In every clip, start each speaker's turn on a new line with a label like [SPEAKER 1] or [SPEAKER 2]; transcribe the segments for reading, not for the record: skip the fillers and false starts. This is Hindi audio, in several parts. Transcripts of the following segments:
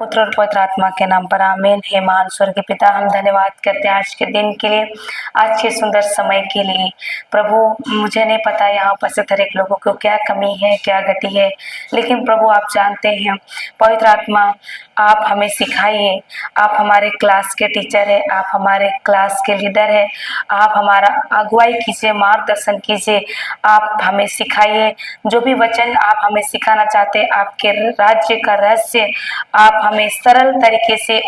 [SPEAKER 1] पुत्र और पवित्र आत्मा के नाम पर आमीन। हे महान स्वर्गीय पिता, हम धन्यवाद करते हैं आज के दिन के लिए, आज के सुंदर समय के लिए। प्रभु, मुझे नहीं पता यहाँ उपस्थित हर एक लोगों को क्या कमी है, क्या गति है, लेकिन प्रभु आप जानते हैं। पवित्र आत्मा, आप हमें सिखाइए। आप हमारे क्लास के टीचर है, आप हमारे क्लास के लीडर है, आप हमारा अगुवाई कीजिए, मार्गदर्शन कीजिए, आप हमें सिखाइए। जो भी वचन आप हमें सिखाना चाहते हैं, आपके राज्य का रहस्य आप हमें सरल तरीके से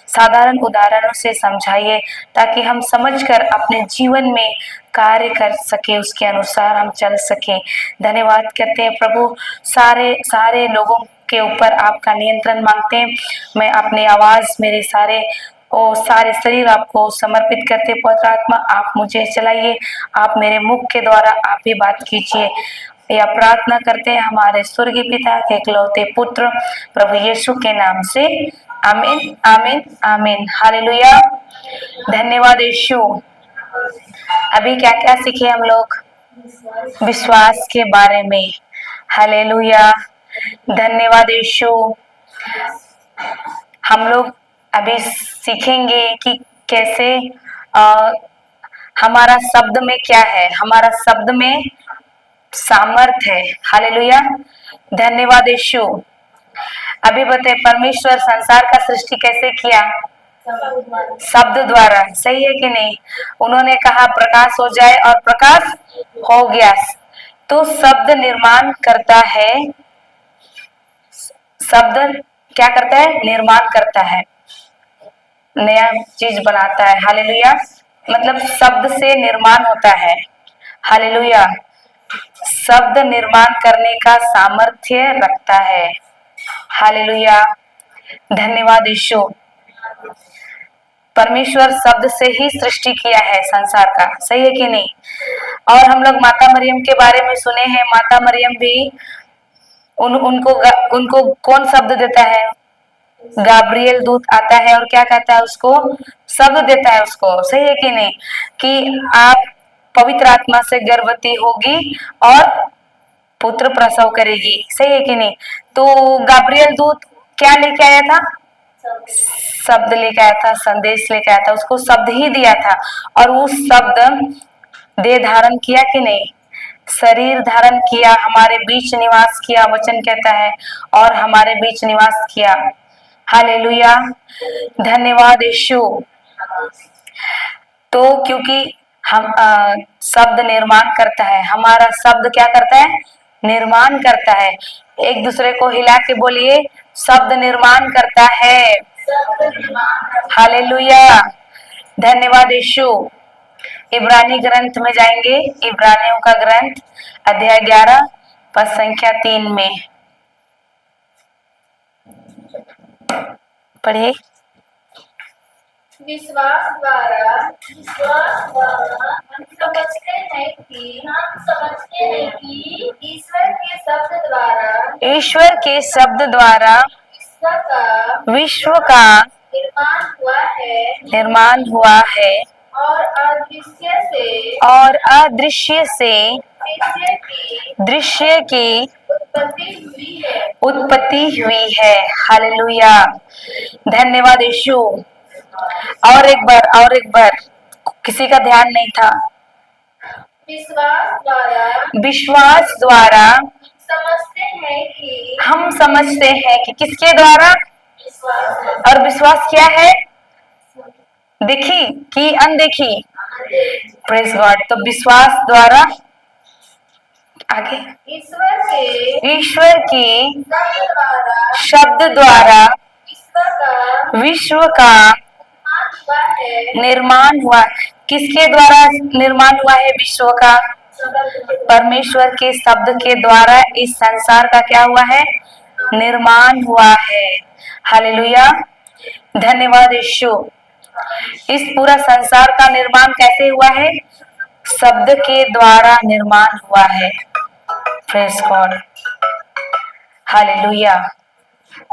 [SPEAKER 1] साधारण उदाहरणों से समझाइए, ताकि हम समझकर अपने जीवन में कार्य कर सके, उसके अनुसार हम चल सके। धन्यवाद करते हैं प्रभु, सारे लोगों के ऊपर आपका नियंत्रण मांगते हैं। मैं अपनी आवाज, मेरे सारे शरीर आपको समर्पित करते। पवित्र आत्मा, आप मुझे चलाइए, आप मेरे मुख के द्वारा आप ही बात कीजिए। यह प्रार्थना करते हैं हमारे स्वर्गीय पिता के इकलौते पुत्र प्रभु यीशु के नाम से, आमीन आमीन आमीन। हालेलुया, धन्यवाद यीशु। अभी क्या क्या सीखे हम लोग? विश्वास के बारे में। हालेलुया, धन्यवाद यीशु। हम लोग अभी सीखेंगे कि कैसे हमारा शब्द में क्या है, हमारा शब्द में सामर्थ है। हालेलुया, धन्यवाद यीशु। अभी बताए, परमेश्वर संसार का सृष्टि कैसे किया? शब्द द्वारा, सही है कि नहीं? उन्होंने कहा प्रकाश हो जाए और प्रकाश हो गया। तो शब्द निर्माण करता है, शब्द क्या करता है? निर्माण करता है, नया चीज बनाता है। हालेलुया, मतलब शब्द से निर्माण होता है। हालेलुया, शब्द निर्माण करने का सामर्थ्य रखता है। हालेलुया, धन्यवाद यीशु। परमेश्वर शब्द से ही सृष्टि किया है संसार का, सही है कि नहीं? और हम लोग माता मरियम के बारे में सुने हैं। माता मरियम भी उनको कौन शब्द देता है? गाब्रिएल दूत आता है और क्या कहता है? उसको शब्द देता है उसको, सही है कि नहीं? कि आप पवित्र आत्मा से गर्भवती होगी और पुत्र प्रसव करेगी, सही है कि नहीं? तो गाब्रिएल दूत क्या लेके आया था? शब्द लेके आया था, संदेश लेके आया था, उसको शब्द ही दिया था। और वो शब्द देह धारण किया कि नहीं? शरीर धारण किया, हमारे बीच निवास किया, वचन कहता है, और हमारे बीच निवास किया। हालेलुया, धन्यवाद यीशु। तो क्योंकि हम शब्द निर्माण करता है, हमारा शब्द क्या करता है? निर्माण करता है। एक दूसरे को हिला के बोलिए, शब्द निर्माण करता है। हालेलुया, धन्यवाद यीशु। इब्रानी ग्रंथ में जाएंगे, इब्रानियों का ग्रंथ अध्याय 11 पद संख्या 3 में पढ़िए।
[SPEAKER 2] विश्वास द्वारा हम समझते हैं कि ईश्वर
[SPEAKER 1] के शब्द द्वारा विश्व का निर्माण हुआ है
[SPEAKER 2] और
[SPEAKER 1] अदृश्य से दृश्य की उत्पत्ति हुई है। हालेलुया, धन्यवाद यीशु। और एक बार, किसी का ध्यान नहीं था। विश्वास द्वारा हम समझते हैं कि किसके द्वारा? और विश्वास क्या है? देखी कि अनदेखी? Praise God. तो विश्वास द्वारा आगे ईश्वर के शब्द द्वारा विश्व का निर्माण हुआ। किसके द्वारा निर्माण हुआ है विश्व का? परमेश्वर के शब्द के द्वारा इस संसार का क्या हुआ है? निर्माण हुआ है। हालेलुया, धन्यवाद यीशु। इस पूरा संसार का निर्माण कैसे हुआ है? शब्द के द्वारा निर्माण हुआ है। प्रेज गॉड, हालेलुया,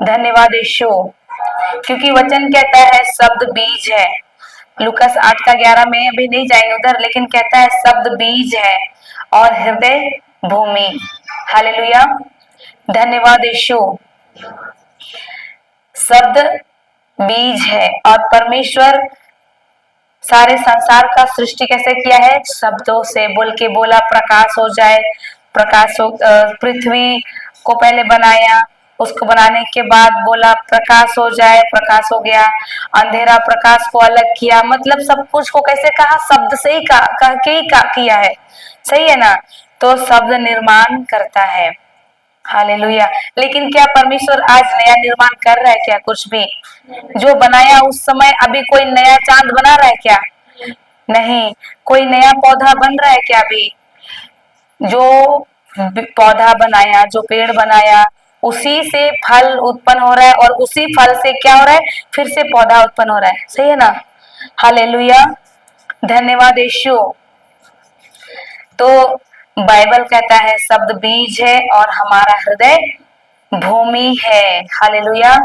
[SPEAKER 1] धन्यवाद यीशु। क्योंकि वचन कहता है शब्द बीज है। लूकास 8 का 11 में अभी नहीं जाएंगे उधर, लेकिन कहता है शब्द बीज है और हृदय भूमि। हालेलुया, धन्यवाद यीशु। शब्द बीज है और परमेश्वर सारे संसार का सृष्टि कैसे किया है? शब्दों से। बोल के बोला प्रकाश हो जाए, प्रकाश हो। पृथ्वी को पहले बनाया, उसको बनाने के बाद बोला प्रकाश हो जाए, प्रकाश हो गया। अंधेरा प्रकाश को अलग किया, मतलब सब कुछ को कैसे कहा? शब्द से ही कह के ही किया है। सही है ना? तो शब्द निर्माण करता है। हालेलुया। लेकिन क्या परमेश्वर आज नया निर्माण कर रहा है क्या? कुछ भी जो बनाया उस समय, अभी कोई नया चांद बना रहा है क्या? नहीं। कोई नया पौधा बन रहा है क्या? अभी जो पौधा बनाया, जो पेड़ बनाया, उसी से फल उत्पन्न हो रहा है और उसी फल से क्या हो रहा है? फिर से पौधा उत्पन्न हो रहा है। सही है ना? हालेलुया। धन्यवाद यीशु। तो बाइबल कहता है शब्द बीज है और हमारा हृदय भूमि है। हालेलुया।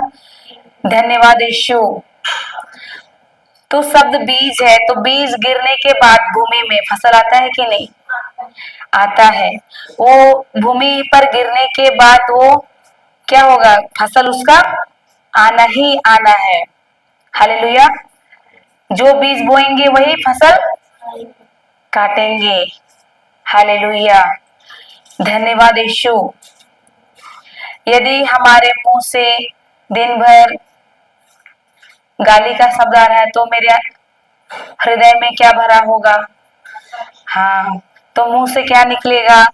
[SPEAKER 1] धन्यवाद यीशु। तो शब्द बीज है, तो बीज गिरने के बाद भूमि में फसल आता है कि नहीं? आता है। वो भूमि पर गिरने के बाद वो क्या होगा? फसल उसका आना ही आना है। हालेलुया। जो बीज बोएंगे वही फसल काटेंगे। हालेलुया। धन्यवाद यीशु। यदि हमारे मुंह से दिन भर गाली का शब्द आ रहा है तो मेरे हृदय में क्या भरा होगा? हाँ, तो मुंह से क्या निकलेगा?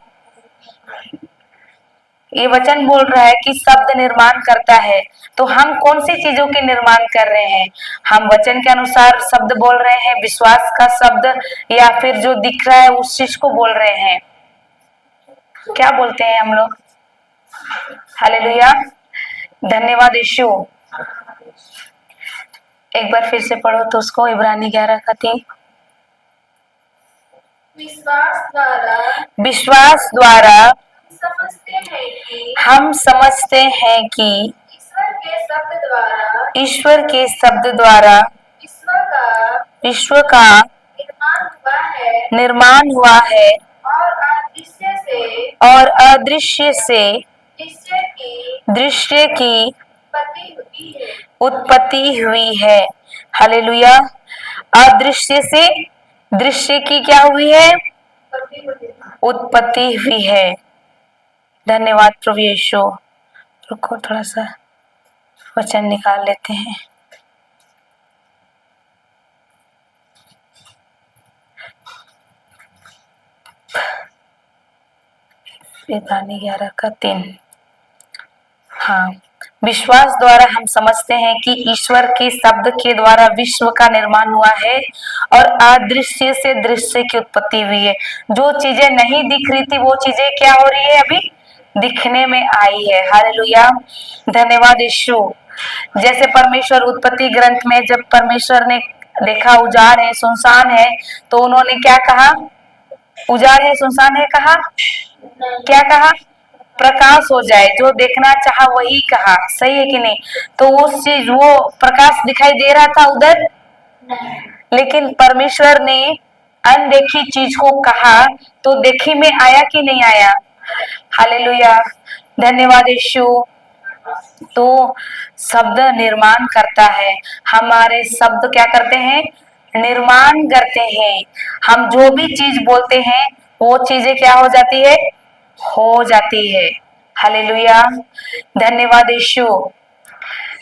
[SPEAKER 1] ये वचन बोल रहा है कि शब्द निर्माण करता है। तो हम कौन सी चीजों के निर्माण कर रहे हैं? हम वचन के अनुसार शब्द बोल रहे हैं, विश्वास का शब्द, या फिर जो दिख रहा है उस चीज को बोल रहे हैं? क्या बोलते हैं हम लोग? हालेलुया। धन्यवाद यीशु। एक बार फिर से पढ़ो तो उसको, इब्रानी 11:3। विश्वास द्वारा हम समझते हैं कि ईश्वर के शब्द द्वारा विश्व का निर्माण हुआ है और अदृश्य से दृश्य की उत्पत्ति हुई है। हालेलुया। अदृश्य से दृश्य की क्या हुई है? उत्पत्ति हुई है। धन्यवाद प्रभु यीशु। रुको, थोड़ा सा वचन निकाल लेते हैं। इब्रानी 11:3। हाँ, विश्वास द्वारा हम समझते हैं कि ईश्वर के शब्द के द्वारा विश्व का निर्माण हुआ है और अदृश्य से दृश्य की उत्पत्ति हुई है। जो चीजें नहीं दिख रही थी वो चीजें क्या हो रही है? अभी दिखने में आई है। हालेलुया। धन्यवाद यीशु। जैसे परमेश्वर उत्पत्ति ग्रंथ में जब परमेश्वर ने देखा उजाड़ है, सुनसान है, तो उन्होंने क्या कहा? उजाड़ है, सुनसान है कहा? क्या कहा? प्रकाश हो जाए। जो देखना चाहा वही कहा। सही है कि नहीं? तो उस चीज, वो प्रकाश दिखाई दे रहा था उधर, लेकिन परमेश्वर ने अनदेखी चीज को कहा तो देखी में आया कि नहीं आया? हालेलुया। धन्यवाद यीशु। तो शब्द निर्माण करता है। हमारे शब्द क्या करते हैं? निर्माण करते हैं। हम जो भी चीज बोलते हैं वो चीजें क्या हो जाती है? हो जाती है। हालेलुया। धन्यवाद यीशु।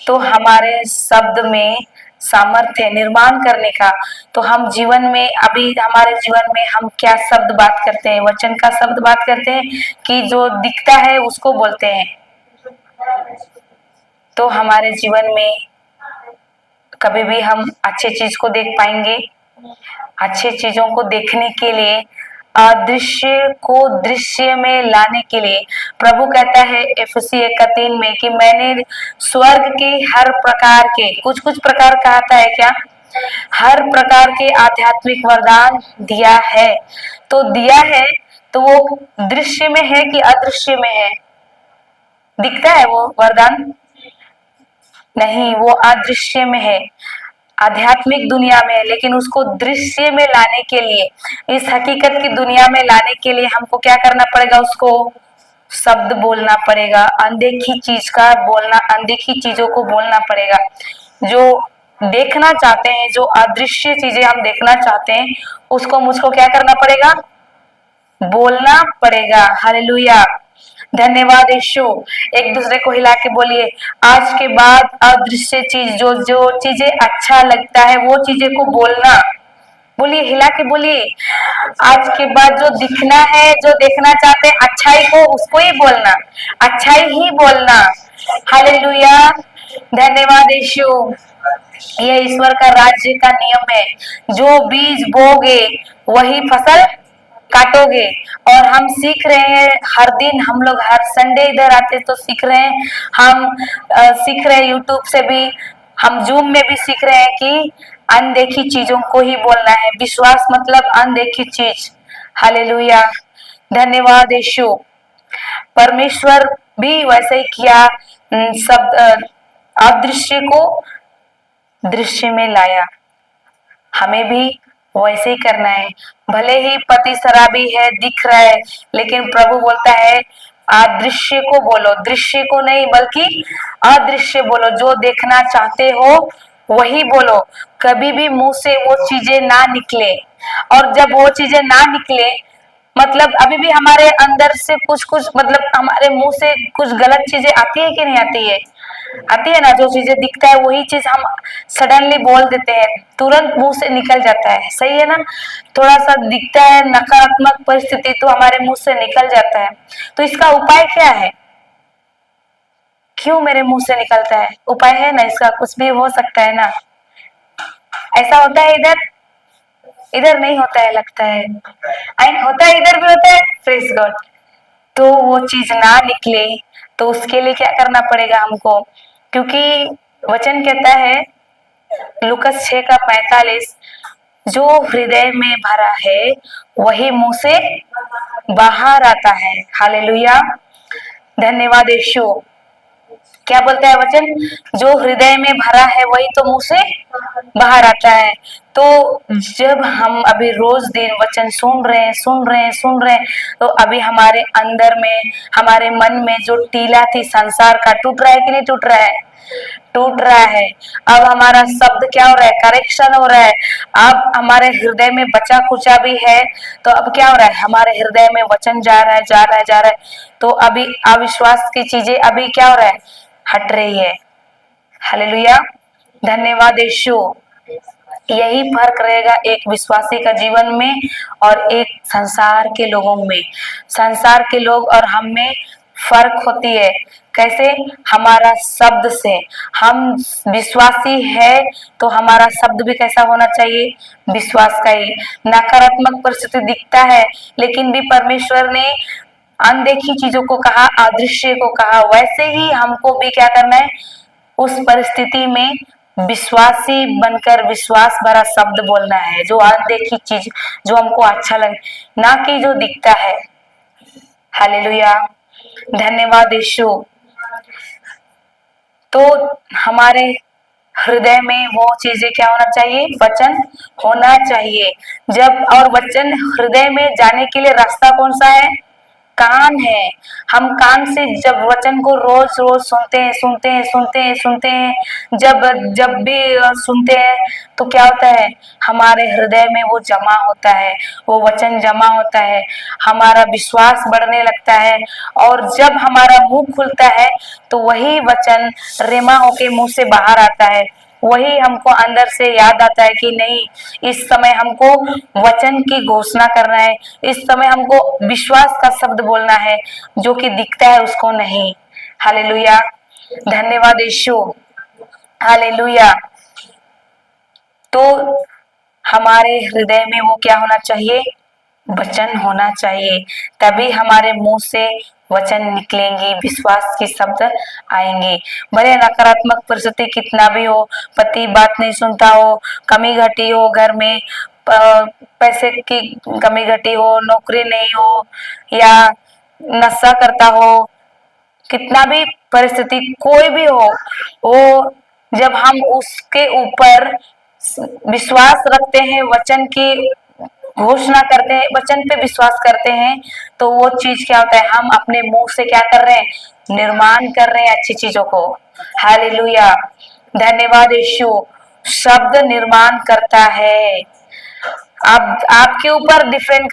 [SPEAKER 1] तो हमारे शब्द में सामर्थ्य निर्माण करने का। तो हम जीवन में, अभी हमारे जीवन में हम क्या शब्द बात करते हैं? वचन का शब्द बात करते हैं कि जो दिखता है उसको बोलते हैं? तो हमारे जीवन में कभी भी हम अच्छे चीज को देख पाएंगे? अच्छे चीजों को देखने के लिए, अदृश्य को दृश्य में लाने के लिए प्रभु कहता है एफएसी 1:3 में कि मैंने स्वर्ग के हर प्रकार के, कुछ कुछ प्रकार कहता है क्या? हर प्रकार के आध्यात्मिक वरदान दिया है। तो दिया है तो वो दृश्य में है कि अदृश्य में है? दिखता है वो वरदान? नहीं, वो अदृश्य में है, आध्यात्मिक दुनिया में है। लेकिन उसको दृश्य में लाने के लिए, इस हकीकत की दुनिया में लाने के लिए हमको क्या करना पड़ेगा? उसको शब्द बोलना पड़ेगा, अनदेखी चीज का बोलना, अनदेखी चीजों को बोलना पड़ेगा। जो देखना चाहते हैं, जो अदृश्य चीजें हम देखना चाहते हैं, उसको मुझको क्या करना पड़ेगा? बोलना पड़ेगा। हालेलुया, धन्यवाद यीशु। एक दूसरे को हिला के बोलिए, आज के बाद अदृश्य चीज, जो जो चीजें अच्छा लगता है वो चीजें को बोलना। बोलिए, हिला के बोलिए, आज के बाद जो दिखना है, जो देखना चाहते हैं अच्छाई को, उसको ही बोलना, अच्छाई ही बोलना। हालेलुया, धन्यवाद यीशु। ये ईश्वर का राज्य का नियम है, जो बीज बोगे वही फसल काटोगे। और हम सीख रहे हैं हर दिन, हम लोग हर संडे इधर आते तो सीख रहे हैं, हम सीख रहे हैं यूट्यूब से भी, हम जूम में भी सीख रहे हैं कि अनदेखी चीजों को ही बोलना है। विश्वास मतलब अनदेखी चीज। हालेलुया, धन्यवाद यीशु। परमेश्वर भी वैसे ही किया, सब अदृश्य को दृश्य में लाया। हमें भी वैसे ही करना है। भले ही पति शराबी है, दिख रहा है, लेकिन प्रभु बोलता है अदृश्य को बोलो, दृश्य को नहीं बल्कि अदृश्य बोलो। जो देखना चाहते हो वही बोलो, कभी भी मुंह से वो चीजें ना निकले। और जब वो चीजें ना निकले, मतलब अभी भी हमारे अंदर से कुछ कुछ, मतलब हमारे मुंह से कुछ गलत चीजें आती है कि नहीं आती है? आती है ना। जो चीजें दिखता है वही चीज हम सडनली बोल देते हैं, तुरंत मुंह से निकल जाता है, सही है ना। थोड़ा सा दिखता है नकारात्मक परिस्थिति तो हमारे मुंह से निकल जाता है। तो इसका उपाय क्या है? क्यों मेरे मुंह से निकलता है? उपाय है ना इसका, कुछ भी हो सकता है ना। ऐसा होता है इधर, इधर नहीं होता है लगता है, आई होता है, इधर भी होता है। Praise God. तो वो चीज ना निकले तो उसके लिए क्या करना पड़ेगा हमको? क्योंकि वचन कहता है लूकस 6:45, जो हृदय में भरा है वही मुंह से बाहर आता है। हालेलुया, धन्यवाद यीशु। क्या बोलता है वचन? जो हृदय में भरा है वही तो मुंह से बाहर आता है। तो जब हम अभी रोज दिन वचन सुन रहे हैं, तो अभी हमारे अंदर में, हमारे मन में जो टीला थी संसार का, टूट रहा है कि नहीं टूट रहा है? टूट रहा है। अब हमारा शब्द क्या हो रहा है? करेक्शन हो रहा है। अब हमारे हृदय में बचा कुचा भी है, तो अब क्या हो रहा है? हमारे हृदय में वचन जा रहा है। तो अभी अविश्वास की चीजें अभी क्या हो रहा है? हट रही है। हालेलुया, धन्यवाद यीशु। यही फर्क रहेगा एक विश्वासी का जीवन में और एक संसार के लोगों में। संसार के लोग और हम में फर्क होती है। कैसे? हमारा शब्द से। हम विश्वासी है तो हमारा शब्द भी कैसा होना चाहिए? विश्वास का ही। नकारात्मक परिस्थिति दिखता है, लेकिन भी परमेश्वर ने अनदेखी चीजों को कहा, अदृश्य को कहा, वैसे ही हमको भी क्या करना है? उस परिस्थिति में विश्वासी बनकर विश्वास भरा शब्द बोलना है। जो अनदेखी चीज, जो हमको अच्छा लगे, ना कि जो दिखता है। हालेलुया, धन्यवाद यीशु। तो हमारे हृदय में वो चीजें क्या होना चाहिए? वचन होना चाहिए। जब और वचन हृदय में जाने के लिए रास्ता कौन सा है? कान है। हम कान से जब वचन को रोज रोज सुनते हैं, जब भी सुनते हैं तो क्या होता है? हमारे हृदय में वो जमा होता है, वो वचन जमा होता है, हमारा विश्वास बढ़ने लगता है। और जब हमारा मुंह खुलता है तो वही वचन रेमा होके मुंह से बाहर आता है। वही हमको अंदर से याद आता है कि नहीं, इस समय हमको वचन की घोषणा करना है, इस समय हमको विश्वास का शब्द बोलना है, जो कि दिखता है उसको नहीं। हालेलुया, धन्यवाद यीशु। हालेलुया। तो हमारे हृदय में वो क्या होना चाहिए? वचन होना चाहिए। तभी हमारे मुंह से वचन निकलेंगे, विश्वास के शब्द आएंगे। भले नकारात्मक परिस्थिति कितना भी हो, पति बात नहीं सुनता हो, कमी घटी हो घर में, पैसे की कमी घटी हो, नौकरी नहीं हो, या नशा करता हो, कितना भी परिस्थिति कोई भी हो, वो जब हम उसके ऊपर विश्वास रखते हैं, वचन की घोषणा करते हैं, वचन पे विश्वास करते हैं, तो वो चीज क्या होता है, हम अपने मुंह से क्या कर रहे हैं, निर्माण कर रहे हैं अच्छी चीजों को। हालेलुया, धन्यवाद यीशु। शब्द निर्माण करता है। अब आपके ऊपर डिपेंड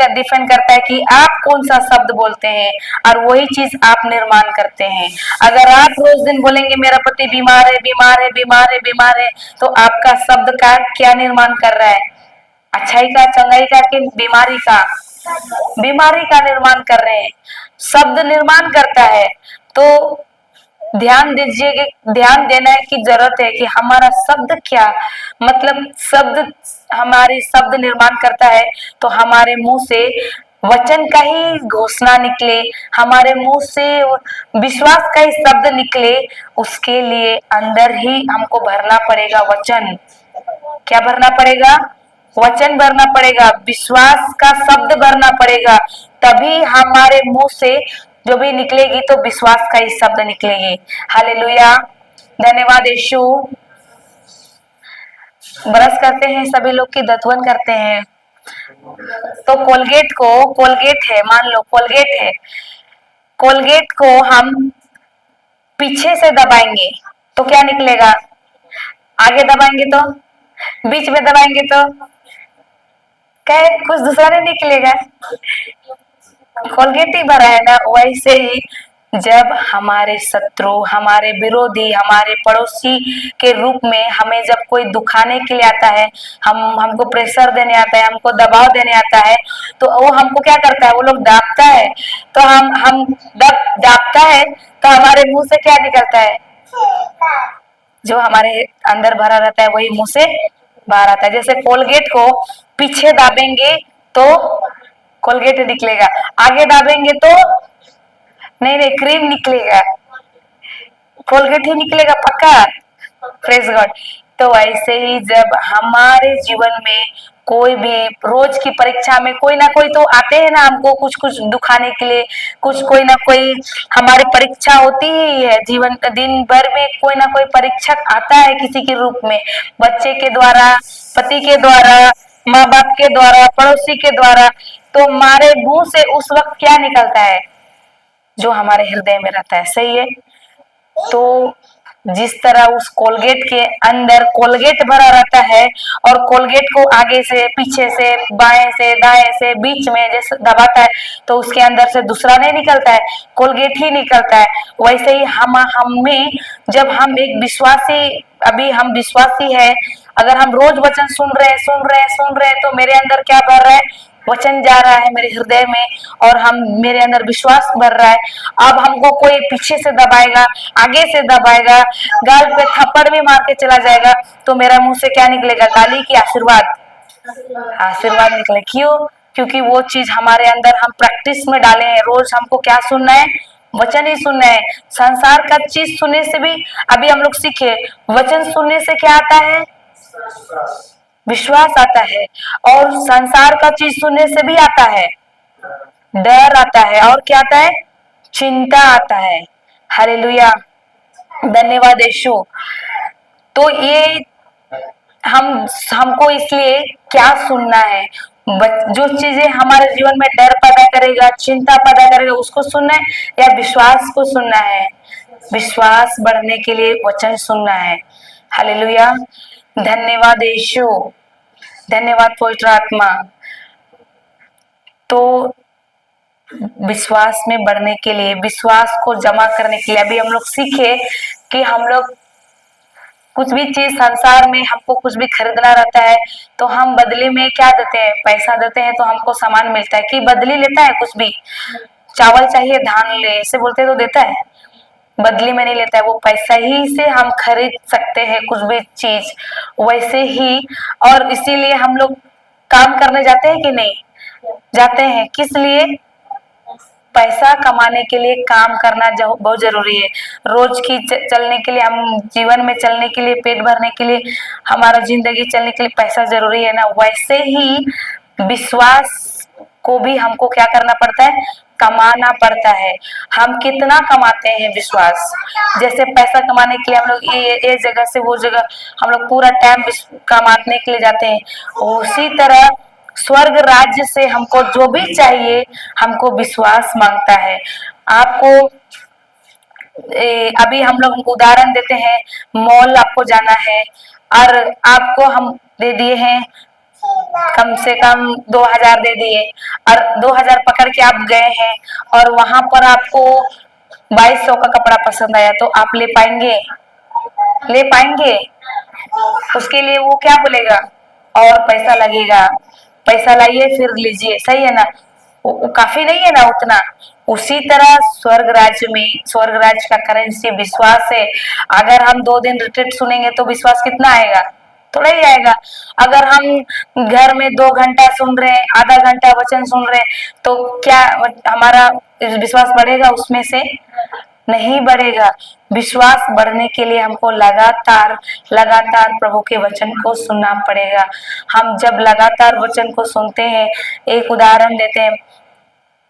[SPEAKER 1] करता है कि आप कौन सा शब्द बोलते हैं, और वही चीज आप निर्माण करते हैं। अगर आप रोज दिन बोलेंगे मेरा पति बीमार है, बीमार है, बीमार है, बीमार है, तो आपका शब्द का क्या निर्माण कर रहा है, अच्छाई का, चंगाई का, कि बीमारी का? बीमारी का निर्माण कर रहे हैं। शब्द निर्माण करता है। तो ध्यान दीजिए कि ध्यान देना की जरूरत है कि हमारा शब्द क्या, मतलब शब्द, हमारी शब्द निर्माण करता है। तो हमारे मुंह से वचन का ही घोषणा निकले, हमारे मुंह से विश्वास का ही शब्द निकले, उसके लिए अंदर ही हमको भरना पड़ेगा वचन। क्या भरना पड़ेगा? वचन भरना पड़ेगा, विश्वास का शब्द भरना पड़ेगा। तभी हमारे मुंह से जो भी निकलेगी तो विश्वास का ही शब्द निकलेगी। हालेलुया, धन्यवाद यीशु। ब्रश करते हैं सभी लोग की दतवन करते हैं। तो कोलगेट है, मान लो कोलगेट है, कोलगेट को हम पीछे से दबाएंगे तो क्या निकलेगा? आगे दबाएंगे तो, बीच में दबाएंगे तो क्या कुछ दूसरा नहीं निकलेगा, कोलगेट ही भरा है ना। वैसे ही जब हमारे शत्रु, हमारे विरोधी, हमारे पड़ोसी के रूप में हमें जब कोई दुखाने के लिए आता है, हमको प्रेशर देने आता है, हमको दबाव देने आता है, तो वो हमको क्या करता है, वो लोग दाबता है। तो हम दाबता है तो हमारे मुंह से क्या निकलता है, जो हमारे अंदर भरा रहता है वही मुंह से बाहर आता है। जैसे कोलगेट को पीछे दाबेंगे तो कोलगेट निकलेगा, आगे दाबेंगे तो नहीं, क्रीम निकलेगा, कोलगेट ही निकलेगा पक्का। Praise God. तो ऐसे ही जब हमारे जीवन में कोई भी रोज की परीक्षा में कोई ना कोई तो आते हैं ना हमको कुछ कुछ दुखाने के लिए, कुछ कोई ना कोई हमारी परीक्षा होती ही है। जीवन दिन भर में कोई ना कोई परीक्षक आता है किसी के रूप में, बच्चे के द्वारा, पति के द्वारा, माँ बाप के द्वारा, पड़ोसी के द्वारा। तो हमारे मुंह से उस वक्त क्या निकलता है, जो हमारे हृदय में रहता है, सही है। तो जिस तरह उस कोलगेट के अंदर कोलगेट भरा रहता है, और कोलगेट को आगे से, पीछे से, बाएं से, दाएं से, बीच में जैसे दबाता है तो उसके अंदर से दूसरा नहीं निकलता है, कोलगेट ही निकलता है। वैसे ही हमें जब हम एक विश्वासी, अभी हम विश्वासी है, अगर हम रोज वचन सुन रहे हैं तो मेरे अंदर क्या भर रहा है, वचन जा रहा है मेरे हृदय में, और मेरे अंदर विश्वास भर रहा है। अब हमको कोई पीछे से दबाएगा, आगे से दबाएगा, गाल पे थप्पड़ भी मार के चला जाएगा, तो मेरा मुंह से क्या निकलेगा, गाली की आशीर्वाद? आशीर्वाद निकले। क्यों? क्योंकि वो चीज हमारे अंदर हम प्रैक्टिस में डाले हैं। रोज हमको क्या सुनना है, वचन ही सुनना है। संसार का चीज सुनने से भी, अभी हम लोग सीखे, वचन सुनने से क्या आता है, विश्वास आता है। और संसार का चीज सुनने से भी आता है डर आता है, और क्या आता है, चिंता आता है। हालेलुया, धन्यवाद यीशु। तो ये हमको इसलिए क्या सुनना है, जो चीजें हमारे जीवन में डर पैदा करेगा, चिंता पैदा करेगा, उसको सुनना है या विश्वास को सुनना है? विश्वास बढ़ने के लिए वचन सुनना है। हालेलुया, धन्यवाद यीशु, धन्यवाद पवित्र आत्मा। तो विश्वास में बढ़ने के लिए, विश्वास को जमा करने के लिए, अभी हम लोग सीखे कि हम लोग कुछ भी चीज संसार में हमको कुछ भी खरीदना रहता है तो हम बदले में क्या देते हैं, पैसा देते हैं तो हमको सामान मिलता है। कि बदली लेता है कुछ भी, चावल चाहिए, धान ले, ऐसे बोलते तो देता है, बदली में नहीं लेता है। वो पैसा ही से हम खरीद सकते हैं कुछ भी चीज। वैसे ही, और इसीलिए हम लोग काम करने जाते हैं कि नहीं जाते हैं? किस लिए? पैसा कमाने के लिए काम करना बहुत जरूरी है। रोज की चलने के लिए, हम जीवन में चलने के लिए, पेट भरने के लिए, हमारा जिंदगी चलने के लिए पैसा जरूरी है ना। वैसे ही विश्वास को भी हमको क्या करना पड़ता है, कमाना पड़ता है। हम कितना कमाते हैं विश्वास? जैसे पैसा कमाने के लिए हम लोग ये जगह से वो जगह हम लोग पूरा टाइम कमाने के लिए जाते हैं, उसी तरह स्वर्ग राज्य से हमको जो भी चाहिए, हमको विश्वास मांगता है। आपको अभी हम लोग उदाहरण देते हैं, मॉल आपको जाना है और आपको हम दे दिए हैं कम से कम 2000 दे दिए, और 2000 पकड़ के आप गए हैं और वहां पर आपको 2200 का कपड़ा पसंद आया, तो आप ले पाएंगे? ले पाएंगे? उसके लिए वो क्या बोलेगा, और पैसा लगेगा, पैसा लाइए फिर लीजिए, सही है ना? वो काफी नहीं है ना उतना? उसी तरह स्वर्ग राज्य में, स्वर्ग राज्य का करेंसी विश्वास है। अगर हम 2 दिन रिट्रीट सुनेंगे तो विश्वास कितना आएगा? थोड़ा ही आएगा। अगर हम घर में 2 घंटा सुन रहे हैं, आधा घंटा वचन सुन रहे हैं, तो क्या हमारा विश्वास बढ़ेगा उसमें से? नहीं बढ़ेगा। विश्वास बढ़ने के लिए हमको लगातार लगातार प्रभु के वचन को सुनना पड़ेगा। हम जब लगातार वचन को सुनते हैं, एक उदाहरण देते हैं,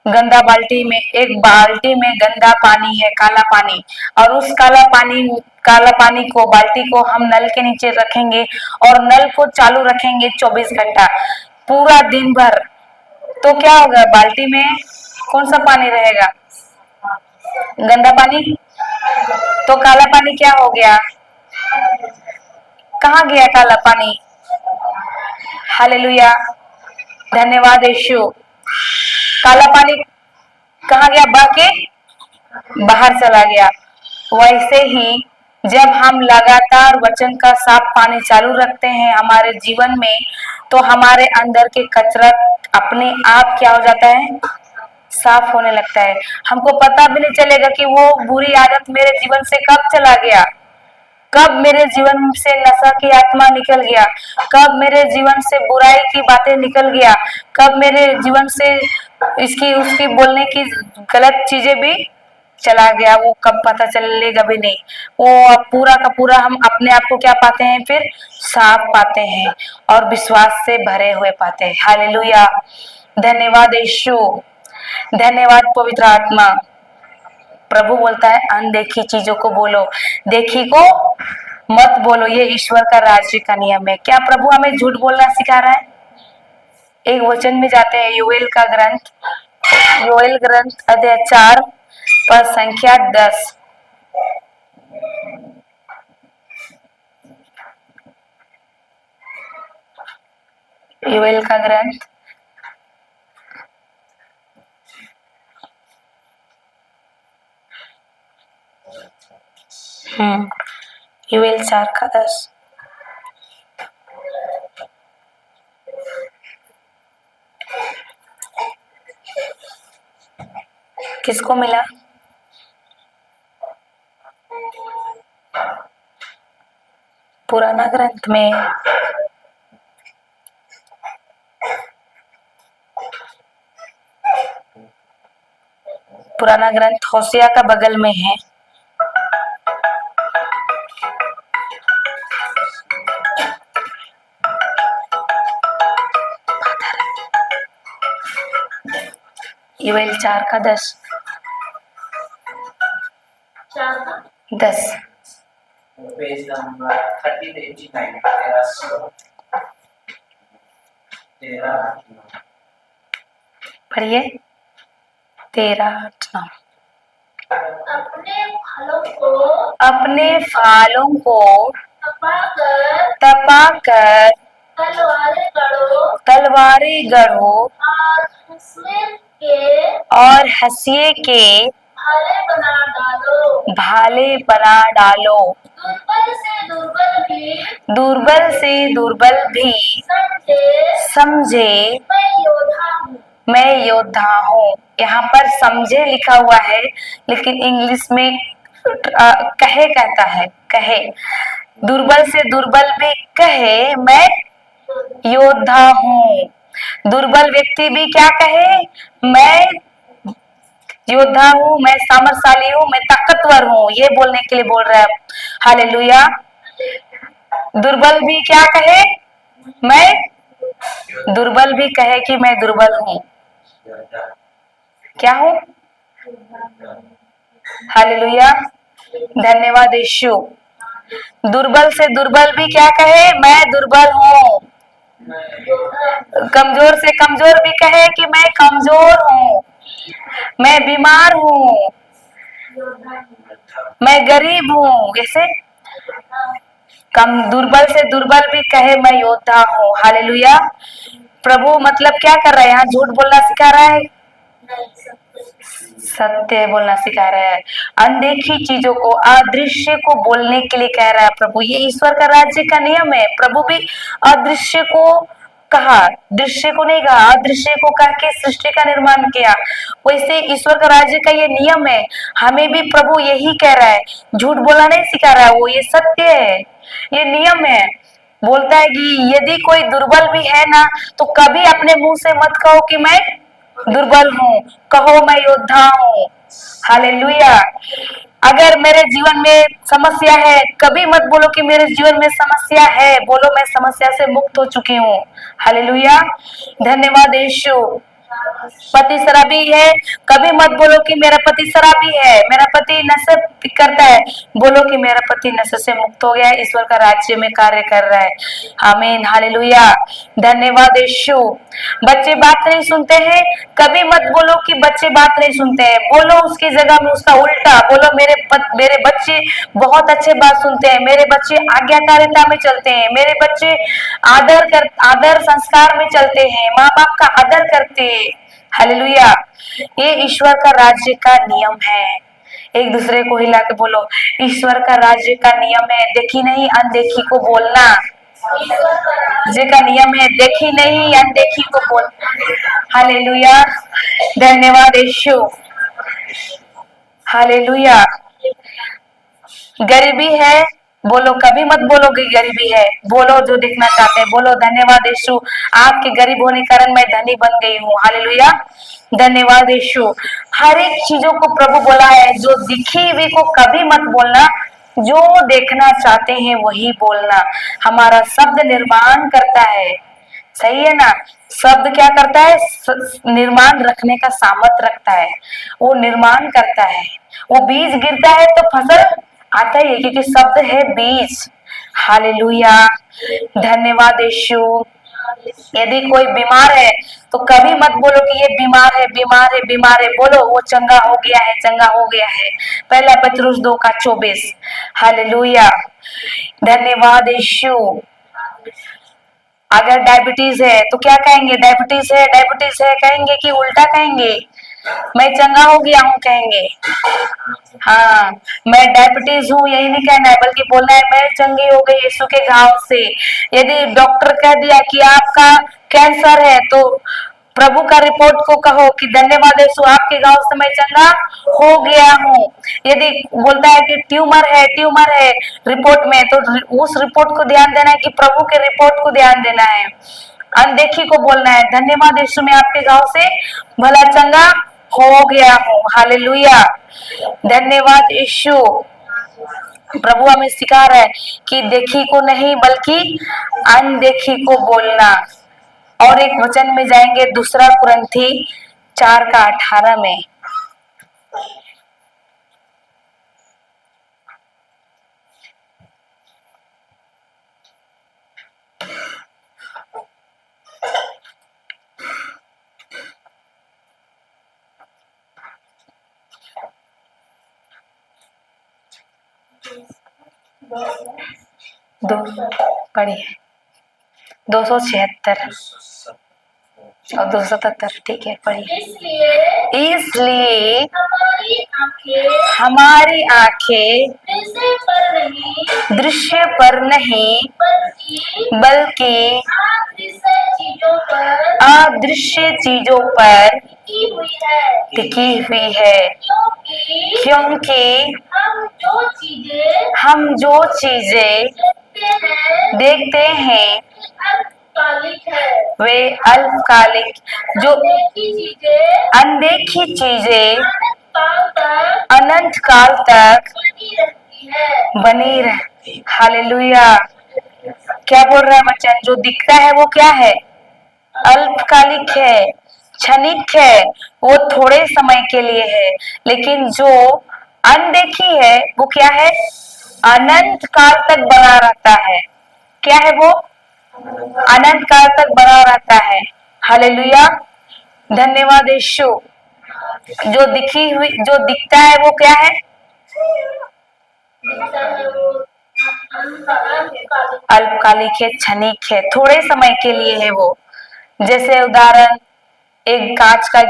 [SPEAKER 1] गंदा बाल्टी में, एक बाल्टी में गंदा पानी है, काला पानी, और उस काला पानी को, बाल्टी को हम नल के नीचे रखेंगे और नल को चालू रखेंगे 24 घंटा पूरा दिन भर, तो क्या होगा? बाल्टी में कौन सा पानी रहेगा? गंदा पानी। तो काला पानी क्या हो गया? कहाँ गया काला पानी? हालेलुया, धन्यवाद यीशु। काला पानी कहाँ गया? बह के बाहर चला गया। वैसे ही जब हम लगातार वचन का साफ पानी चालू रखते हैं हमारे जीवन में, तो हमारे अंदर के कचरा अपने आप क्या हो जाता है? साफ होने लगता है। हमको पता भी नहीं चलेगा कि वो बुरी आदत मेरे जीवन से कब चला गया, कब मेरे जीवन से नशा की आत्मा निकल गया, कब मेरे जीवन से बुराई की बातें निकल गया, कब मेरे जीवन से इसकी उसकी बोलने की गलत चीजें भी चला गया, वो कब पता चलेगा भी नहीं। वो पूरा का पूरा हम अपने आप को क्या पाते हैं? फिर साफ पाते हैं और विश्वास से भरे हुए पाते हैं। हालेलुया, धन्यवाद यीशु, धन्यवाद पवित्र आत्मा। प्रभु बोलता है अनदेखी चीजों को बोलो, देखी को मत बोलो, ये ईश्वर का राज्य का नियम है। क्या प्रभु हमें झूठ बोलना सिखा रहा है? एक वचन में जाते हैं, योएल ग्रंथ अध्याय 4 पद संख्या 10। योएल का ग्रंथ योएल 4 का 10। किसको मिला? पुराना ग्रंथ में पुराना ग्रंथ होसिया का बगल में है। योएल 4 का 10। 10
[SPEAKER 3] पेज नंबर 1389
[SPEAKER 1] पढ़िए। 13:9। अपने फालों को तपाकर तलवारें गढ़ो और हंसिए के भाले बना डालो। दुर्बल से दुर्बल भी समझे मैं योद्धा हूँ। यहाँ पर समझे लिखा हुआ है, लेकिन इंग्लिश में कहे कहता है, कहे। दुर्बल से दुर्बल भी कहे मैं योद्धा हूँ। दुर्बल व्यक्ति भी क्या कहे? मैं योद्धा हूँ, मैं सामर्थशाली हूँ, मैं ताकतवर हूँ, ये बोलने के लिए बोल रहा है। हालेलुया। दुर्बल भी क्या कहे? मैं दुर्बल भी कहे कि मैं दुर्बल हूँ। क्या हूँ? हालेलुया, धन्यवाद यीशु। दुर्बल से दुर्बल भी क्या कहे? मैं दुर्बल हूँ। कमजोर से कमजोर भी कहे कि मैं कमजोर हूँ, मैं बीमार हूँ, मैं गरीब हूँ। ऐसे कम दुर्बल से दुर्बल भी कहे मैं योद्धा हूँ। हालेलुया। प्रभु मतलब क्या कर रहा है यहाँ? झूठ बोलना सिखा रहा है, सत्य बोलना सिखा रहा है। अनदेखी चीजों को, अदृश्य को बोलने के लिए कह रहा है प्रभु। ये ईश्वर का राज्य का नियम है। प्रभु भी अदृश्य को कहा, दृश्य को नहीं कहा, अदृश्य को कह के सृष्टि का निर्माण किया। वैसे ईश्वर का राज्य का ये नियम है। हमें भी प्रभु यही कह रहा है, झूठ बोलना नहीं सिखा रहा है वो, ये सत्य है, ये नियम है। बोलता है कि यदि कोई दुर्बल भी है ना, तो कभी अपने मुंह से मत कहो कि मैं दुर्बल हूँ, कहो मैं योद्धा हूँ। हालेलुया। अगर मेरे जीवन में समस्या है, कभी मत बोलो कि मेरे जीवन में समस्या है, बोलो मैं समस्या से मुक्त हो चुकी हूँ। हालेलुया। धन्यवाद यीशु। पति शराबी है, कभी मत बोलो कि मेरा पति शराबी है, मेरा पति नशे करता है, बोलो कि मेरा पति नशे से मुक्त हो गया है, ईश्वर का राज्य में कार्य कर रहा है। आमीन। हालेलुया। धन्यवाद यीशु। बच्चे बात नहीं सुनते हैं, कभी मत बोलो कि बच्चे बात नहीं सुनते हैं, बोलो उसकी जगह में उसका उल्टा बोलो, मेरे बच्चे बहुत अच्छे बात सुनते हैं, मेरे बच्चे आज्ञाकारिता में चलते हैं, मेरे बच्चे आदर संस्कार में चलते हैं, माँ बाप का आदर करते हैं। हालेलुया। ये ईश्वर का राज्य का नियम है। एक दूसरे को हिला के बोलो, ईश्वर का राज्य का नियम है, देखी नहीं अनदेखी को बोलना। राज्य का नियम है, देखी नहीं अनदेखी को बोल। हालेलुया। धन्यवाद यीशु। हालेलुया। गरीबी है, बोलो, कभी मत बोलो कि गरीबी है, बोलो जो देखना चाहते हैं, बोलो धन्यवाद यीशु, आपके गरीब होने के कारण मैं धनी बन गई हूँ। हालेलुया। धन्यवाद यीशु। हर एक चीजों को प्रभु बोला है, जो दिखी हुई को कभी मत बोलना, जो देखना चाहते हैं वही बोलना। हमारा शब्द निर्माण करता है, सही है ना? शब्द क्या करता है? निर्माण रखने का सामर्थ रखता है, वो निर्माण करता है। वो बीज गिरता है तो फसल आता ही है, क्योंकि शब्द है बीज। हालेलुया। धन्यवाद यीशु। यदि कोई बीमार है तो कभी मत बोलो कि ये बीमार है, बीमार है, बीमार है, बोलो वो चंगा हो गया है, चंगा हो गया है। पहला पतरस 2:24। हालेलुया। धन्यवाद यीशु। अगर डायबिटीज है तो क्या कहेंगे? डायबिटीज है, डायबिटीज है कहेंगे कि उल्टा कहेंगे? मैं चंगा हो गया हूँ कहेंगे। हाँ, मैं डायबिटीज हूँ यही नहीं कहना है, बल्कि बोलना है मैं चंगी हो गई यीशु के घाव से। यदि डॉक्टर कह दिया कि आपका कैंसर है, तो प्रभु का रिपोर्ट को कहो कि धन्यवाद यीशु, आपके घाव से मैं चंगा हो गया हूँ। यदि बोलता है कि ट्यूमर है रिपोर्ट में, तो उस रिपोर्ट को ध्यान देना है कि प्रभु के रिपोर्ट को ध्यान देना है। अनदेखी को बोलना है धन्यवाद यीशु, मैं आपके घाव से भला चंगा हो गया हूँ। हालेलुया। धन्यवाद यीशु। प्रभु हमें सिखा रहा है कि देखी को नहीं बल्कि अनदेखी को बोलना। और एक वचन में जाएंगे, 2 कुरिन्थी 4:18 में। पढ़िए 276 और 277, ठीक है पढ़िए। इसलिए हमारी आंखें दृश्य पर नहीं बल्कि अदृश्य चीजों पर टिकी हुई है, क्योंकि हम जो चीजें देखते हैं वे अल्पकालिक, जो अनदेखी चीजें अनंत काल तक बनी रहती। हालेलुया। क्या बोल रहा है वचन? जो दिखता है वो क्या है? अल्पकालिक है, क्षणिक है, वो थोड़े समय के लिए है। लेकिन जो अनदेखी है वो क्या है? अनंत काल तक बना रहता है। क्या है वो? अनंत काल तक बना रहता है। हालेलुया, धन्यवाद यीशु। जो दिखता है वो क्या है? अल्पकालिक है, क्षणिक है, थोड़े समय के लिए है वो। जैसे उदाहरण, एक कांच का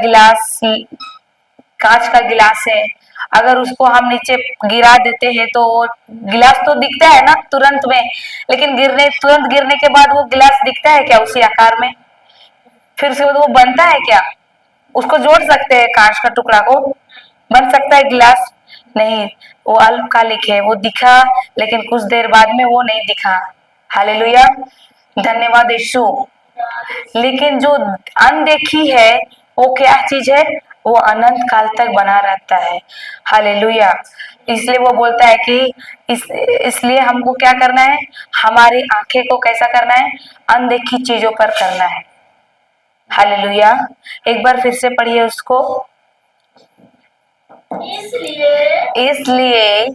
[SPEAKER 1] गिलास है, अगर उसको हम नीचे गिरा देते हैं तो वो गिलास तो दिखता है ना तुरंत में, लेकिन तुरंत गिरने के बाद वो गिलास दिखता है क्या उसी आकार में? फिर उसके बाद वो बनता है क्या? उसको जोड़ सकते हैं कांच का टुकड़ा को? बन सकता है गिलास? नहीं, वो अल्पकालिक है, वो दिखा लेकिन कुछ देर बाद में वो नहीं दिखा। हालेलुया, धन्यवाद यीशु। लेकिन जो अनदेखी है वो क्या चीज है? वो अनंत काल तक बना रहता है। हालेलुया, इसलिए वो बोलता है कि इसलिए हमको क्या करना है? हमारी आंखें को कैसा करना है? अनदेखी चीजों पर करना है। हालेलुया, एक बार फिर से पढ़िए उसको। इसलिए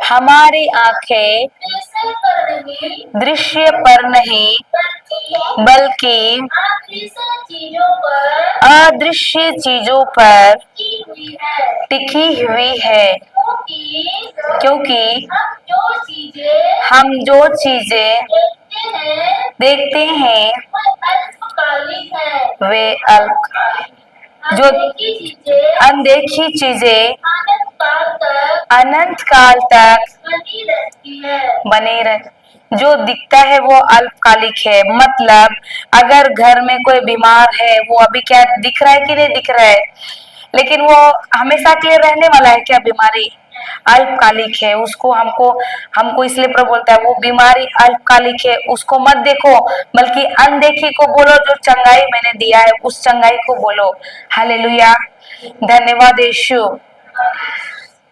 [SPEAKER 1] हमारी आंखें दृश्य पर नहीं बल्कि अदृश्य चीजों पर टिकी हुई है, क्योंकि हम जो चीजें देखते हैं वे जो अनदेखी चीजें अनंत काल तक बनी रह। जो दिखता है वो अल्पकालिक है, मतलब अगर घर में कोई बीमार है, वो अभी क्या दिख रहा है कि नहीं दिख रहा है, लेकिन वो हमेशा के लिए रहने वाला है क्या? बीमारी अल्पकालिक है, उसको हमको इसलिए प्रभु बोलता है वो बीमारी अल्पकालिक है, उसको मत देखो, बल्कि अनदेखी को बोलो। जो चंगाई मैंने दिया है उस चंगाई को बोलो। हालेलुया, धन्यवाद यीशु।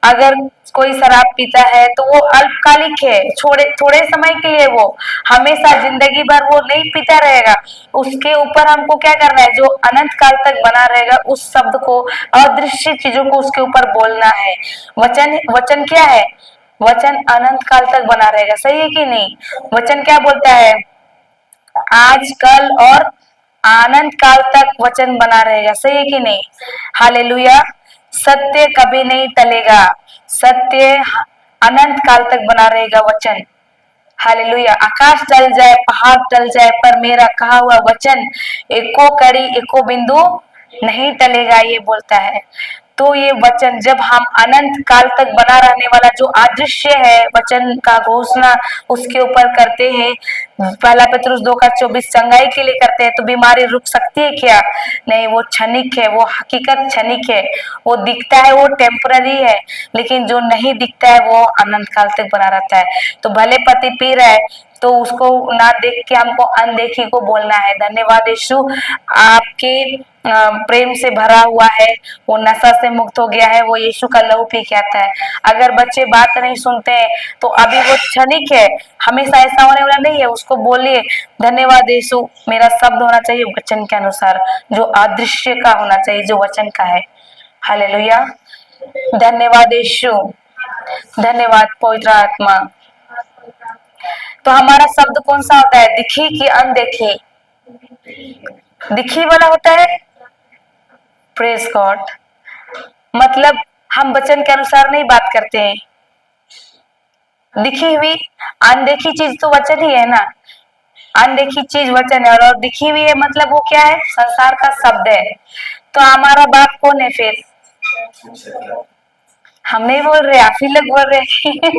[SPEAKER 1] अगर कोई शराब पीता है तो वो अल्पकालिक है, थोड़े समय के लिए, वो हमेशा जिंदगी भर वो नहीं पीता रहेगा। उसके ऊपर हमको क्या करना है? जो अनंत काल तक बना रहेगा उस शब्द को, अदृश्य चीजों को उसके ऊपर बोलना है। वचन क्या है? वचन अनंत काल तक बना रहेगा, सही है कि नहीं? वचन क्या बोलता है? आज कल और अनंत काल तक वचन बना रहेगा, सही है कि नहीं? हालेलुया, सत्य कभी नहीं टलेगा, सत्य अनंत काल तक बना रहेगा वचन। हालेलुया, आकाश टल जाए, पहाड़ टल जाए, पर मेरा कहा हुआ वचन एको कड़ी एको बिंदु नहीं टलेगा, ये बोलता है। तो ये वचन जब हम अनंत काल तक बना रहने वाला जो अदृश्य है वचन का घोषणा उसके ऊपर करते हैं, पहला पत्रुस 2:24 चंगाई के लिए करते हैं, तो बीमारी रुक सकती है क्या? नहीं, वो क्षणिक है, वो हकीकत क्षणिक है। वो दिखता है वो टेम्पररी है, लेकिन जो नहीं दिखता है वो अनंत काल तक बना रहता है। तो भले पति पी रहा है तो उसको ना देख के हमको अनदेखी को बोलना है। धन्यवाद यीशु, आपके प्रेम से भरा हुआ है, वो नशा से मुक्त हो गया है, वो यीशु का लहू पी के आता है। अगर बच्चे बात नहीं सुनते हैं तो अभी वो क्षणिक है, हमेशा ऐसा होने वाला नहीं है। उसको बोलिए धन्यवाद यीशु, मेरा शब्द होना चाहिए वचन के अनुसार, जो अदृश्य का होना चाहिए, जो वचन का है। हालेलुया, धन्यवाद यीशु, धन्यवाद पवित्र आत्मा। तो हमारा शब्द कौन सा होता है? दिखी कि अनदेखी? दिखी वाला होता है। प्रेज गॉड, मतलब हम वचन के अनुसार नहीं बात करते हैं। दिखी हुई अनदेखी चीज तो वचन ही है ना, अनदेखी चीज वचन है, और दिखी हुई है मतलब वो क्या है? संसार का शब्द है। तो हमारा बाप कौन है फिर? हम नहीं बोल रहे, आप ही लोग बोल रहे।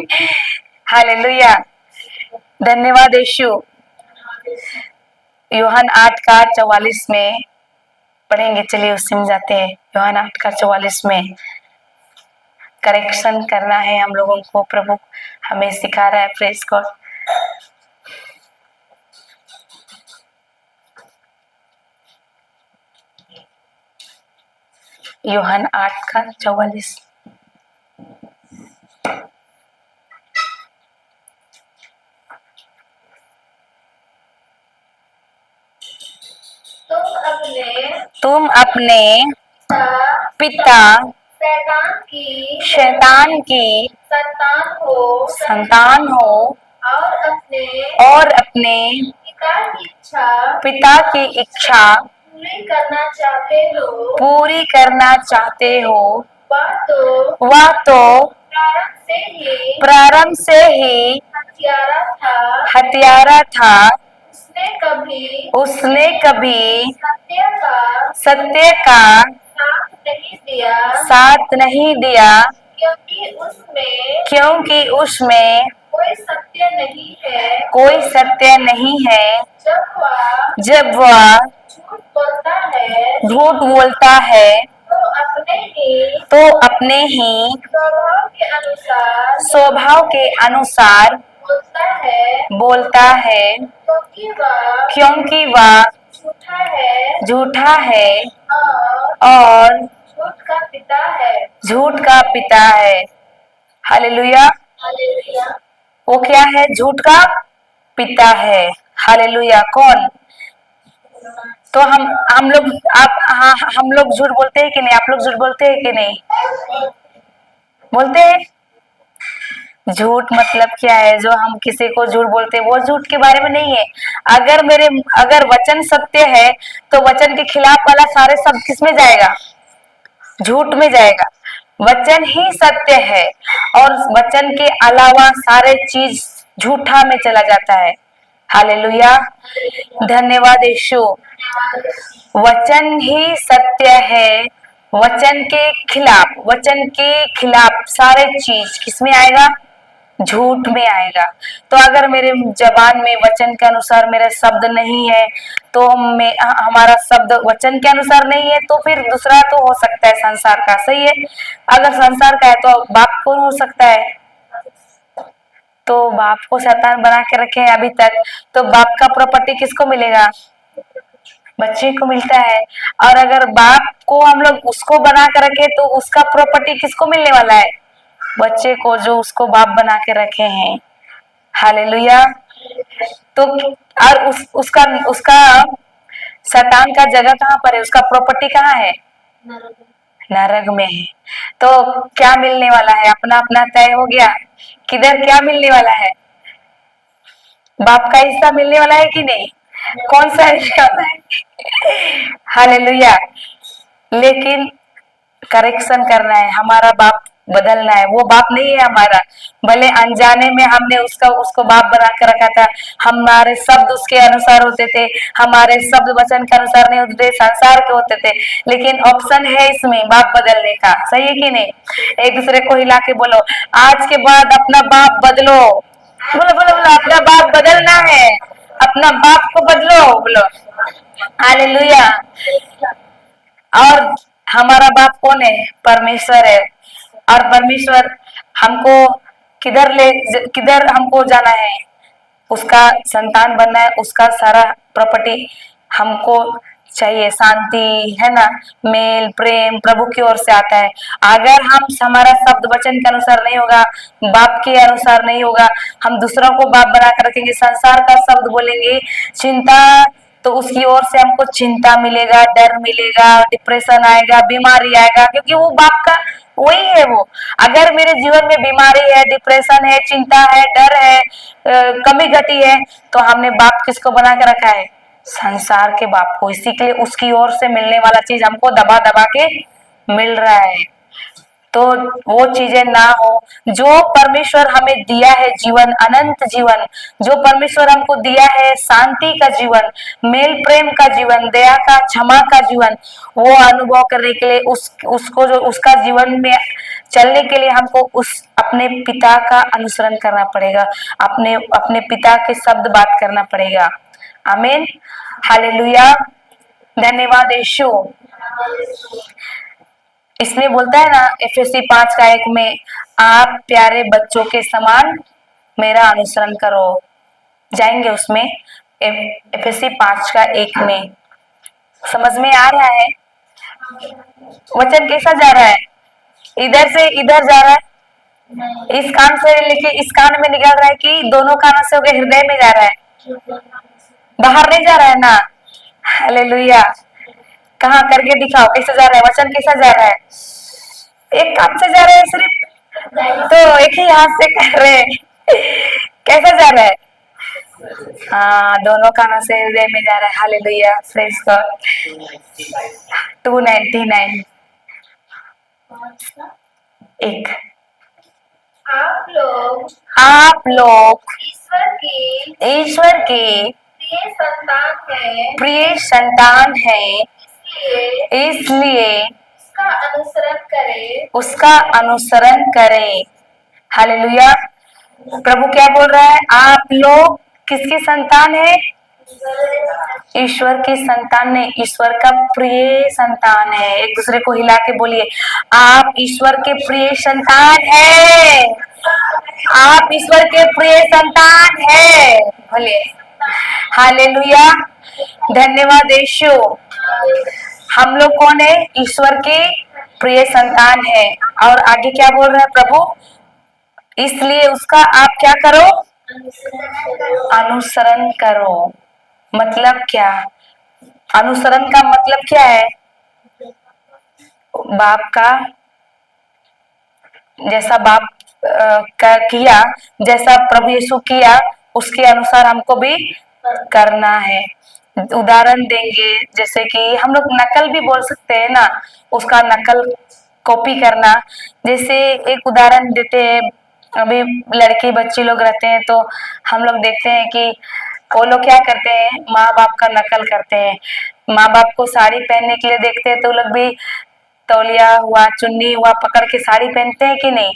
[SPEAKER 1] हालेलुया, धन्यवाद यीशु। यूहन्ना 8:44 में पढ़ेंगे, चलिए उससे में जाते हैं। यूहन्ना 8:44 में करेक्शन करना है हम लोगों को, प्रभु हमें सिखा रहा है। प्रेज गॉड, यूहन्ना 8:44। तुम अपने पिता शैतान की संतान हो और अपने
[SPEAKER 2] पिता की इच्छा
[SPEAKER 1] पूरी करना चाहते हो,
[SPEAKER 2] पूरी करना चाहते हो,
[SPEAKER 1] वह तो
[SPEAKER 2] प्रारंभ से ही
[SPEAKER 1] हत्यारा था।
[SPEAKER 2] उसने कभी
[SPEAKER 1] सत्य का साथ नहीं दिया, क्योंकि उसमें कोई सत्य नहीं है। जब वह झूठ बोलता है तो अपने ही स्वभाव के अनुसार बोलता है, क्योंकि वह झूठा है और झूठ का पिता है। हालेलुया। वो क्या है? झूठ का पिता है। हालेलुया। कौन? तो हम लोग हम लोग झूठ बोलते हैं कि नहीं? आप लोग झूठ बोलते हैं कि नहीं? बोलते हैं। झूठ मतलब क्या है? जो हम किसी को झूठ बोलते हैं वो झूठ के बारे में नहीं है। अगर वचन सत्य है तो वचन के खिलाफ वाला सारे शब्द किस में जाएगा? झूठ में जाएगा। वचन ही सत्य है और वचन के अलावा सारे चीज झूठा में चला जाता है। हालेलुया। धन्यवाद यीशु। वचन ही सत्य है। वचन के खिलाफ सारे चीज किसमें आएगा? झूठ में आएगा। तो अगर मेरे जबान में वचन के अनुसार मेरा शब्द नहीं है तो हमारा शब्द वचन के अनुसार नहीं है तो फिर दूसरा तो हो सकता है संसार का। सही है। अगर संसार का है तो बाप कौन हो सकता है? तो बाप को शैतान बना के रखे अभी तक, तो बाप का प्रॉपर्टी किसको मिलेगा? बच्चे को मिलता है। और अगर बाप को हम लोग उसको बना के रखे तो उसका प्रॉपर्टी किसको मिलने वाला है? बच्चे को, जो उसको बाप बना के रखे हैं। हालेलुया। तो और उसका शैतान का जगह कहाँ पर है? उसका प्रॉपर्टी कहाँ है? नरक में है। तो क्या मिलने वाला है? अपना अपना तय हो गया। किधर क्या मिलने वाला है? बाप का हिस्सा मिलने वाला है कि नहीं? कौन सा हिस्सा वाला है? हालेलुया। लेकिन करेक्शन करना है, हमारा बाप बदलना है। वो बाप नहीं है हमारा। भले अनजाने में हमने उसको बाप बना कर रखा था। हमारे शब्द उसके अनुसार होते थे, हमारे शब्द वचन के अनुसार नहीं होते थे, संसार के होते थे। लेकिन ऑप्शन है इसमें बाप बदलने का। सही है कि नहीं? एक दूसरे को हिला के बोलो, आज के बाद अपना बाप बदलो। बोलो बोलो बोलो, अपना बाप बदलना है। अपना बाप को बदलो। बोलो हालेलुया। और हमारा बाप कौन है? परमेश्वर है। और परमेश्वर हमको किधर हमको जाना है? उसका संतान बनना है। उसका सारा प्रॉपर्टी हमको चाहिए। शांति है ना, मेल प्रेम प्रभु की ओर से आता है। अगर हमारा शब्द वचन के अनुसार नहीं होगा, बाप के अनुसार नहीं होगा, हम दूसरों को बाप बना कर रखेंगे, संसार का शब्द बोलेंगे, चिंता, तो उसकी ओर से हमको चिंता मिलेगा, डर मिलेगा, डिप्रेशन आएगा, बीमारी आएगा, क्योंकि वो बाप का वही है। वो अगर मेरे जीवन में बीमारी है, डिप्रेशन है, चिंता है, डर है, कमी घटी है, तो हमने बाप किसको बना के रखा है? संसार के बाप को। इसी के लिए उसकी ओर से मिलने वाला चीज हमको दबा दबा के मिल रहा है। तो वो चीजें ना हो जो परमेश्वर हमें दिया है, जीवन, अनंत जीवन, जो परमेश्वर हमको दिया है, शांति का जीवन, मेल प्रेम का जीवन, दया का, क्षमा का जीवन, वो अनुभव करने के लिए उसको जो उसका जीवन में चलने के लिए हमको उस अपने पिता का अनुसरण करना पड़ेगा। अपने पिता के शब्द बात करना पड़ेगा। आमीन। हालेलुया। धन्यवाद यीशु। इसलिए बोलता है ना एफएससी 5:1 में, आप प्यारे बच्चों के समान मेरा अनुसरण करो। जाएंगे उसमें एफएससी 5:1 में। समझ में आ रहा है? वचन कैसा जा रहा है? इधर से इधर जा रहा है, इस कान से लेके इस कान में निकल रहा है कि दोनों कानों से होकर हृदय में जा रहा है? बाहर नहीं जा रहा है ना? हालेलुया। कहाँ करके दिखाओ कैसे जा रहा है? वचन कैसा जा रहा है? एक कान से जा रहा है सिर्फ, तो एक ही हाथ से कर रहे हैं। कैसा जा रहा है? हाँ, दोनों कानों से हृदय में जा रहा है। Hallelujah, praise God. 299 एक। आप लोग ईश्वर की प्रिय संतान है, इसलिए उसका अनुसरण करें। हालेलुया। प्रभु क्या बोल रहा है? आप लोग किसकी संतान है? ईश्वर की संतान ने, ईश्वर का प्रिय संतान है। एक दूसरे को हिला के बोलिए, आप ईश्वर के प्रिय संतान है। आप ईश्वर के प्रिय संतान है। बोलिए हालेलुया। धन्यवाद यीशु। हम लोग कौन है? ईश्वर के प्रिय संतान है। और आगे क्या बोल रहा है प्रभु? इसलिए उसका आप क्या करो? अनुसरण करो। मतलब क्या? अनुसरण का मतलब क्या है? बाप का जैसा बाप का किया, जैसा प्रभु यीशु किया, उसके अनुसार हमको भी करना है। उदाहरण देंगे, जैसे कि हम लोग नकल भी बोल सकते हैं ना, उसका नकल कॉपी करना। जैसे एक उदाहरण देते हैं, अभी लड़के बच्चे लोग रहते हैं तो हम लोग देखते हैं कि वो लोग क्या करते हैं, माँ बाप का नकल करते हैं। माँ बाप को साड़ी पहनने के लिए देखते हैं तो वो लोग भी तौलिया हुआ, चुन्नी हुआ पकड़ के साड़ी पहनते हैं कि नहीं?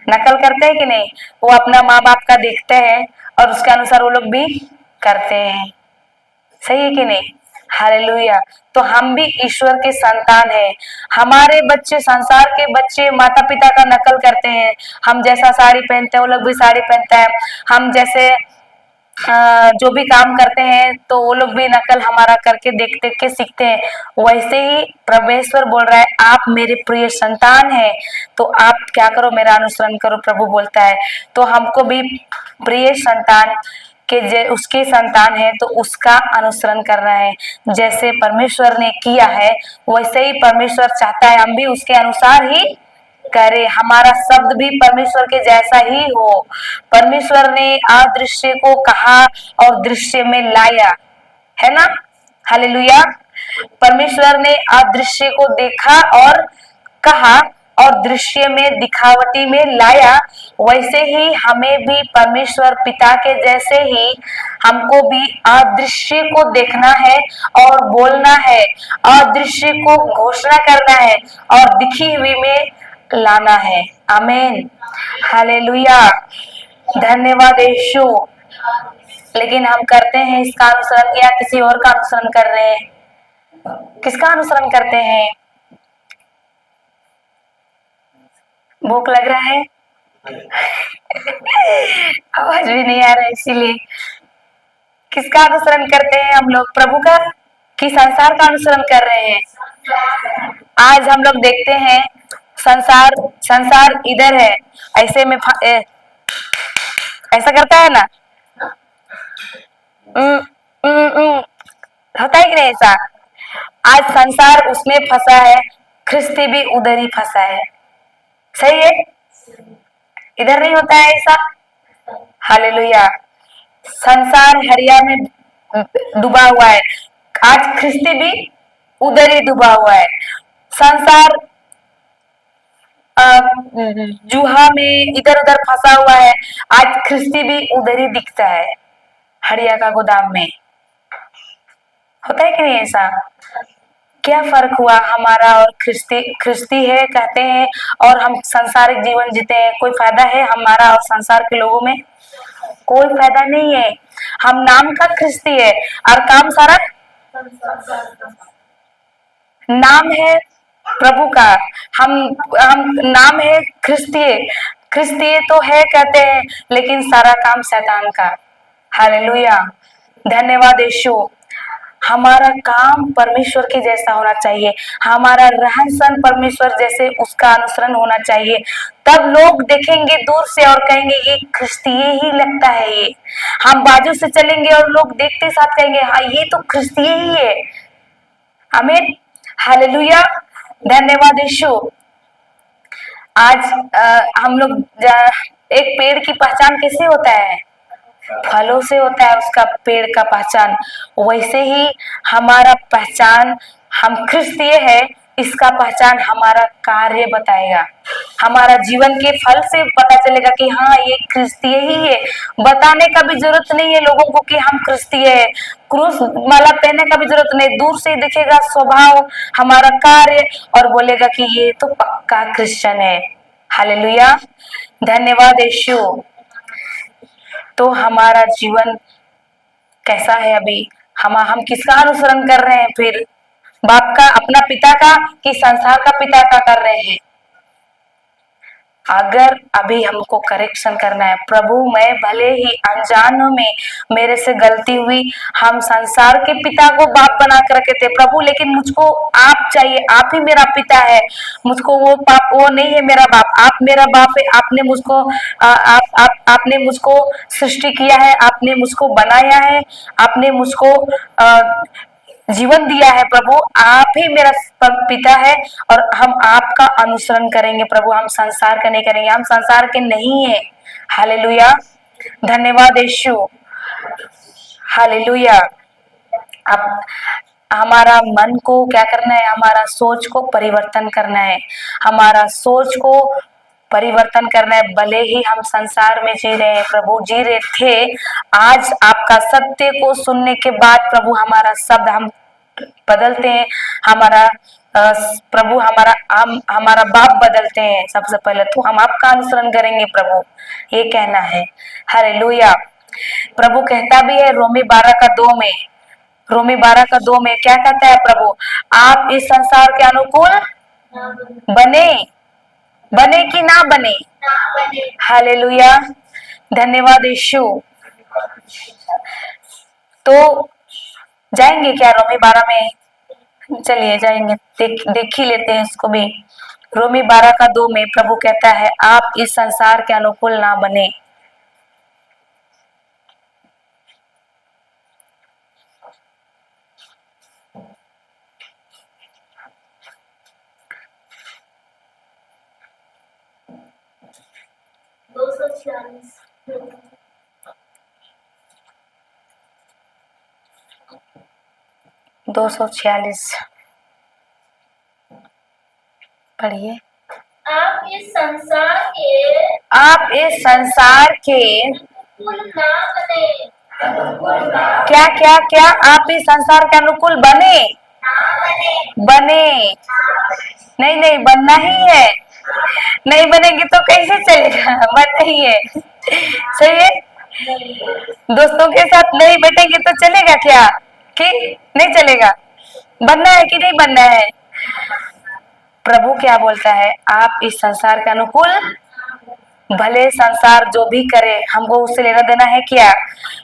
[SPEAKER 1] नकल करते हैं कि नहीं? वो अपना माँ बाप का देखते हैं और उसके अनुसार वो लोग भी करते हैं। सही है कि नहीं? हालेलुया। तो हम भी ईश्वर के संतान हैं। हमारे बच्चे, संसार के बच्चे माता पिता का नकल करते हैं। हम जैसा साड़ी पहनते हैं वो लोग भी साड़ी पहनते हैं। हम जैसे जो भी काम करते हैं तो वो लोग भी नकल हमारा करके देख देख के सीखते हैं। वैसे ही परमेश्वर बोल रहा है, आप मेरे प्रिय संतान हैं, तो आप क्या करो? मेरा अनुसरण करो, प्रभु बोलता है। तो हमको भी प्रिय संतान के उसके संतान है तो उसका अनुसरण करना है। जैसे परमेश्वर ने किया है वैसे ही परमेश्वर चाहता है हम भी उसके अनुसार ही करे। हमारा शब्द भी परमेश्वर के जैसा ही हो। परमेश्वर ने अदृश्य को कहा और दृश्य में लाया, है ना? हालेलुया। परमेश्वर ने अदृश्य को देखा और कहा और दृश्य में दिखावटी में लाया। वैसे ही हमें भी परमेश्वर पिता के जैसे ही हमको भी अदृश्य को देखना है और बोलना है, अदृश्य को घोषणा करना है और दिखी हुई में लाना है। आमीन, हालेलुया। धन्यवाद यीशु। लेकिन हम करते हैं इसका अनुसरण या किसी और का अनुसरण कर रहे हैं? किसका अनुसरण करते हैं? भूख लग रहा है? आवाज भी नहीं आ रहा है, इसीलिए किसका अनुसरण करते हैं हम लोग? प्रभु का कि संसार का अनुसरण कर रहे हैं? आज हम लोग देखते हैं संसार इधर है, ऐसे में ऐसा करता है ना, होता है कि नहीं ऐसा? आज संसार उसमें फंसा है, ख्रिस्ती भी उधर ही फंसा है। सही है? इधर नहीं होता है ऐसा? हालेलुया। संसार हरिया में डूबा हुआ है, आज ख्रिस्ती भी उधर ही डूबा हुआ है। संसार जुहा में इधर उधर फंसा हुआ है, आज ख्रिस्ती भी उधर ही दिखता है, हरिया का गोदाम में। होता है कि नहीं ऐसा? क्या फर्क हुआ हमारा और ख्रिस्ती है कहते हैं और हम संसारिक जीवन जीते हैं? कोई फायदा है हमारा और संसार के लोगों में? कोई फायदा नहीं है। हम नाम का ख्रिस्ती है और काम सारा नाम है प्रभु का। हम नाम है ख्रिस्तीय तो है कहते हैं, लेकिन सारा काम शैतान का। हालेलुया। धन्यवाद यीशु। हमारा काम परमेश्वर के जैसा होना चाहिए, हमारा रहन सहन परमेश्वर जैसे उसका अनुसरण होना चाहिए। तब लोग देखेंगे दूर से और कहेंगे ये ख्रिस्तीय ही लगता है। ये हम बाजू से चलेंगे और लोग देखते साथ कहेंगे हाँ ये तो ख्रिस्तीय ही है। आमीन, हालेलुया। धन्यवाद यीशु। आज हम लोग एक पेड़ की पहचान कैसे होता है? फलों से होता है उसका पेड़ का पहचान। वैसे ही हमारा पहचान, हम क्रिस्तीय है, इसका पहचान हमारा कार्य बताएगा। हमारा जीवन के फल से पता चलेगा कि हाँ ये क्रिस्तीय ही है। बताने का भी जरूरत नहीं है लोगों को कि हम क्रिस्तीय है। क्रूस माला पहनने का भी जरूरत नहीं, दूर से ही दिखेगा स्वभाव, हमारा कार्य, और बोलेगा कि ये तो पक्का क्रिश्चियन है। हालेलुया, धन्यवाद यीशु। तो हमारा जीवन कैसा है अभी? हम किसका अनुसरण कर रहे हैं फिर? बाप का, अपना पिता का, कि संसार का पिता का कर रहे हैं? अगर अभी हमको करेक्शन करना है, प्रभु मैं भले ही अनजान में मेरे से गलती हुई, हम संसार के पिता को बाप बना कर रखे थे प्रभु, लेकिन मुझको आप चाहिए, आप ही मेरा पिता है। मुझको वो पाप, वो नहीं है मेरा बाप, आप मेरा बाप है। आपने मुझको आपने मुझको सृष्टि किया है, आपने मुझको बनाया है, आपने मुझको जीवन दिया है प्रभु, आप ही मेरा पिता है और हम आपका अनुसरण करेंगे प्रभु। हम संसार का नहीं करेंगे, हम संसार के नहीं है। हालेलुया, धन्यवाद यीशु। हालेलुया। अब हमारा मन को क्या करना है? हमारा सोच को परिवर्तन करना है। हमारा सोच को परिवर्तन करना है। भले ही हम संसार में जी रहे हैं, प्रभु जी रहे थे, आज आपका सत्य को सुनने के बाद प्रभु हमारा शब्द हम बदलते हैं। हमारा प्रभु हमारा बाप बदलते हैं। सबसे पहले तो हम आपका अनुसरण करेंगे प्रभु, ये कहना है। हालेलुया। प्रभु कहता भी है रोमी 12:2 में, रोमी 12:2 में क्या कहता है प्रभु? आप इस संसार के अनुकूल बने, बने कि ना बने? हालेलुया, धन्यवाद यीशु। तो जाएंगे क्या रोमी 12 में? चलिए जाएंगे, देख ही लेते हैं इसको भी। रोमी 12:2 में प्रभु कहता है आप इस संसार के अनुकूल ना बने। दो सौ 46 पढ़िए।
[SPEAKER 4] आप इस संसार के अनुकूल ना बने।
[SPEAKER 1] क्या क्या क्या? आप इस संसार के अनुकूल बने? बने नहीं, नहीं बनना ही है। नहीं बनेगी तो कैसे चलेगा? बनना ही है। सही है। दोस्तों के साथ नहीं बैठेंगे तो चलेगा क्या? कि नहीं चलेगा? बनना है कि नहीं बनना है? प्रभु क्या बोलता है? आप इस संसार के अनुकूल, भले संसार जो भी करे, हमको उससे लेना देना है क्या?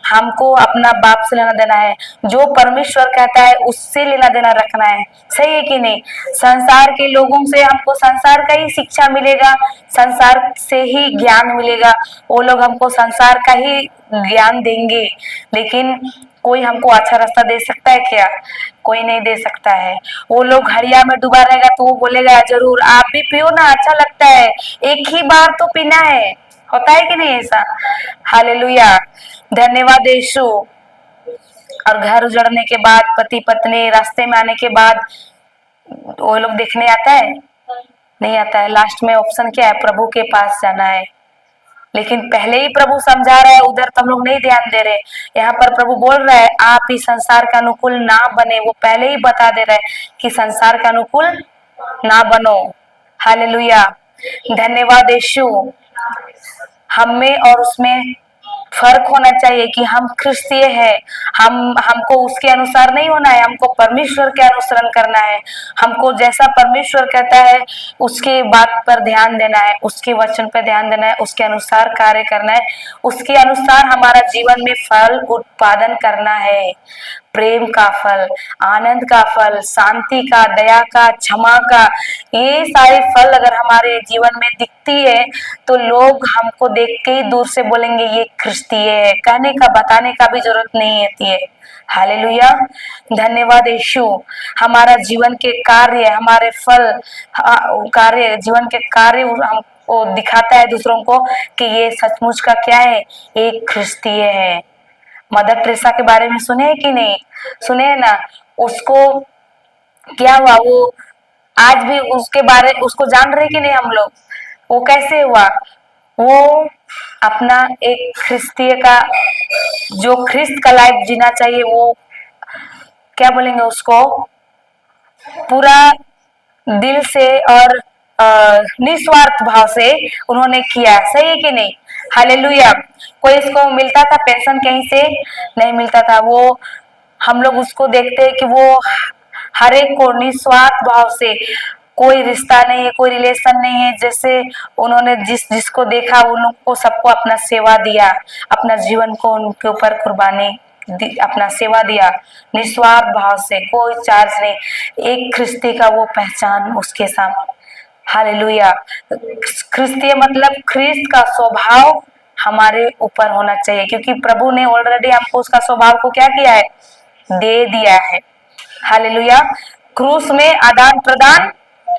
[SPEAKER 1] हमको अपना बाप से लेना देना है। जो परमेश्वर कहता है उससे लेना देना रखना है। सही है कि नहीं? संसार के लोगों से हमको संसार का ही शिक्षा मिलेगा, संसार से ही ज्ञान मिलेगा। वो लोग हमको संसार का ही ज्ञान देंगे, लेकिन कोई हमको अच्छा रास्ता दे सकता है क्या? कोई नहीं दे सकता है। वो लोग हड़िया में डूबा रहेगा तो वो बोलेगा जरूर आप भी पियो ना, अच्छा लगता है, एक ही बार तो पीना है। होता है कि नहीं ऐसा? हालेलुया, धन्यवाद यीशु। और घर उजड़ने के बाद, पति पत्नी रास्ते में आने के बाद वो लोग देखने आता है? नहीं आता है। लास्ट में ऑप्शन क्या है? प्रभु के पास जाना है। लेकिन पहले ही प्रभु समझा रहा है, उधर तो हम लोग नहीं ध्यान दे रहे। यहाँ पर प्रभु बोल रहा है आप इस संसार के अनुकूल ना बने। वो पहले ही बता दे रहा है कि संसार के अनुकूल ना बनो। हालेलुया, धन्यवाद यीशु। हम में और उसमें फर्क होना चाहिए कि हम क्रिस्तीय है। हमको उसके अनुसार नहीं होना है, हमको परमेश्वर के अनुसरण करना है। हमको जैसा परमेश्वर कहता है उसके बात पर ध्यान देना है, उसके वचन पर ध्यान देना है, उसके अनुसार कार्य करना है, उसके अनुसार हमारा जीवन में फल उत्पादन करना है। प्रेम का फल, आनंद का फल, शांति का, दया का, क्षमा का, ये सारे फल अगर हमारे जीवन में दिखती है तो लोग हमको देख के ही दूर से बोलेंगे ये क्रिस्तीय है। कहने का, बताने का भी जरूरत नहीं होती है। हालेलुया, धन्यवाद यीशु। हमारा जीवन के कार्य, हमारे फल, कार्य, जीवन के कार्य वो दिखाता है दूसरों को कि ये सचमुच का क्या है, एक ख्रिस्तीय है। मदर टेरेसा के बारे में सुने हैं कि नहीं? सुने हैं ना। उसको क्या हुआ, वो आज भी उसके बारे उसको जान रहे कि नहीं हम लोग? वो कैसे हुआ? वो अपना एक ख्रिस्तीय का, जो ख्रिस्त का लाइफ जीना चाहिए, वो क्या बोलेंगे उसको, पूरा दिल से और निस्वार्थ भाव से उन्होंने किया। सही है कि नहीं? हालेलुया। कोई इसको मिलता था पेंशन कहीं से? नहीं मिलता था। वो हम लोग उसको देखते हैं कि वो हर एक को निस्वार्थ भाव से, कोई रिश्ता नहीं है, कोई रिलेशन नहीं है, जैसे उन्होंने जिसको देखा उनको सबको अपना सेवा दिया, अपना जीवन को उनके ऊपर कुर्बानी अपना सेवा दिया निस्वार्थ भाव से, कोई चार्ज नहीं। एक ख्रिस्ती का वो पहचान उसके सामने। हालेलुया। ख्रिस्तीय मतलब ख्रिस्त का स्वभाव हमारे ऊपर होना चाहिए, क्योंकि प्रभु ने ऑलरेडी हमको उसका स्वभाव को क्या किया है, दे दिया है। हालेलुया। क्रूस में आदान प्रदान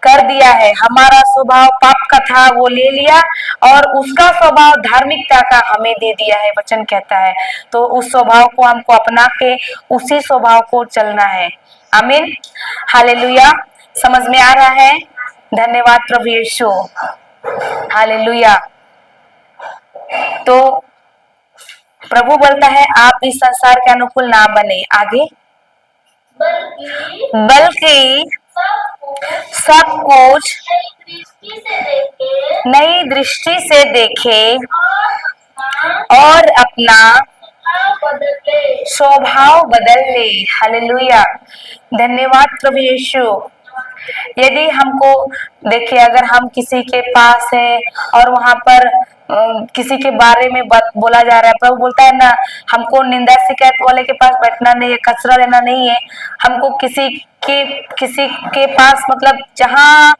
[SPEAKER 1] कर दिया है। हमारा स्वभाव पाप का था, वो ले लिया, और उसका स्वभाव धार्मिकता का हमें दे दिया है, वचन कहता है। तो उस स्वभाव को हमको अपना के उसी स्वभाव को चलना है। आमीन। हालेलुया। समझ में आ रहा है? धन्यवाद प्रभु यीशु। हालेलुया। तो प्रभु बोलता है आप इस संसार के अनुकूल ना बने, आगे, बल्कि सब कुछ नई दृष्टि से देखे और अपना स्वभाव बदल ले। हालेलुया। धन्यवाद प्रभु यीशु। यदि हमको देखिए, अगर हम किसी के पास है और वहां पर किसी के बारे में बोला जा रहा है, प्रभु बोलता है ना, हमको निंदा शिकायत वाले के पास बैठना नहीं है, कचरा लेना नहीं है। हमको किसी के पास, मतलब जहाँ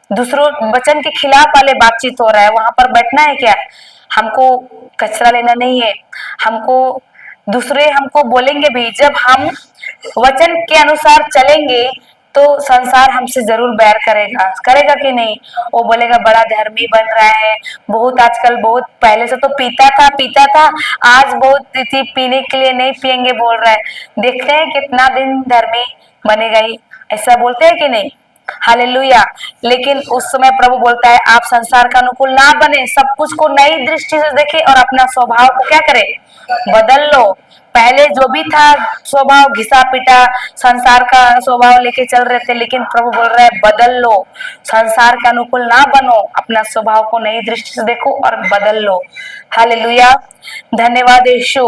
[SPEAKER 1] दूसरों वचन के खिलाफ वाले बातचीत हो रहा है वहां पर बैठना है क्या? हमको कचरा लेना नहीं है। हमको दूसरे हमको बोलेंगे भी, जब हम वचन के अनुसार चलेंगे तो संसार हमसे जरूर बैर करेगा कि नहीं? वो बोलेगा बड़ा धर्मी बन रहा है, बहुत आजकल, बहुत पहले से तो पीता था, आज बहुत पीने के लिए नहीं पियेंगे बोल रहा है। देखते हैं कितना दिन धर्मी बनेगा ही, ऐसा बोलते हैं कि नहीं? हालेलुया। लेकिन उस समय प्रभु बोलता है आप संसार का अनुकूल ना बने, सब कुछ को नई दृष्टि से देखे और अपना स्वभाव को क्या करे, बदल लो। पहले जो भी था स्वभाव घिसा पिटा संसार का स्वभाव लेके चल रहे थे, लेकिन प्रभु बोल रहा है बदल लो, संसार के अनुकूल ना बनो, अपना स्वभाव को नई दृष्टि से देखो और बदल लो। हालेलुया। धन्यवाद यीशु।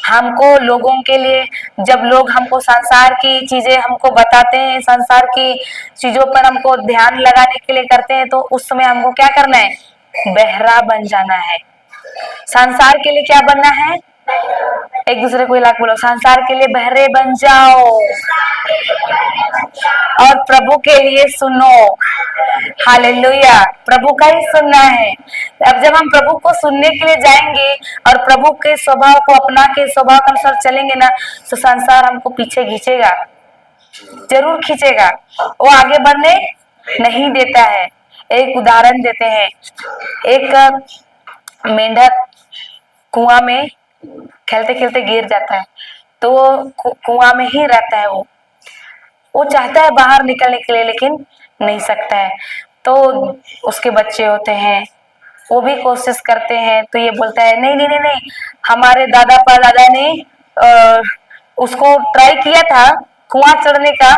[SPEAKER 1] हमको लोगों के लिए, जब लोग हमको संसार की चीजें हमको बताते हैं, संसार की चीजों पर हमको ध्यान लगाने के लिए करते हैं, तो उस समय हमको क्या करना है, बहरा बन जाना है। संसार के लिए क्या बनना है? एक दूसरे को इलाक बोलो, संसार के लिए बहरे बन जाओ और प्रभु के लिए सुनो। हालेलुया। प्रभु का ही सुनना है। अब जब हम प्रभु को सुनने के लिए जाएंगे और प्रभु के स्वभाव को अपना के स्वभाव के अनुसार चलेंगे ना, तो संसार हमको पीछे खींचेगा, जरूर खींचेगा, वो आगे बढ़ने नहीं देता है। एक उदाहरण देते हैं। एक मेंढक कुआं में खेलते खेलते गिर जाता है, तो वो कुआं में ही रहता है। वो चाहता है बाहर निकलने के लिए, लेकिन नहीं सकता है। तो उसके बच्चे होते हैं, वो भी कोशिश करते हैं, तो ये बोलता है नहीं नहीं नहीं नहीं, हमारे दादा परदादा ने उसको ट्राई किया था कुआं चढ़ने का,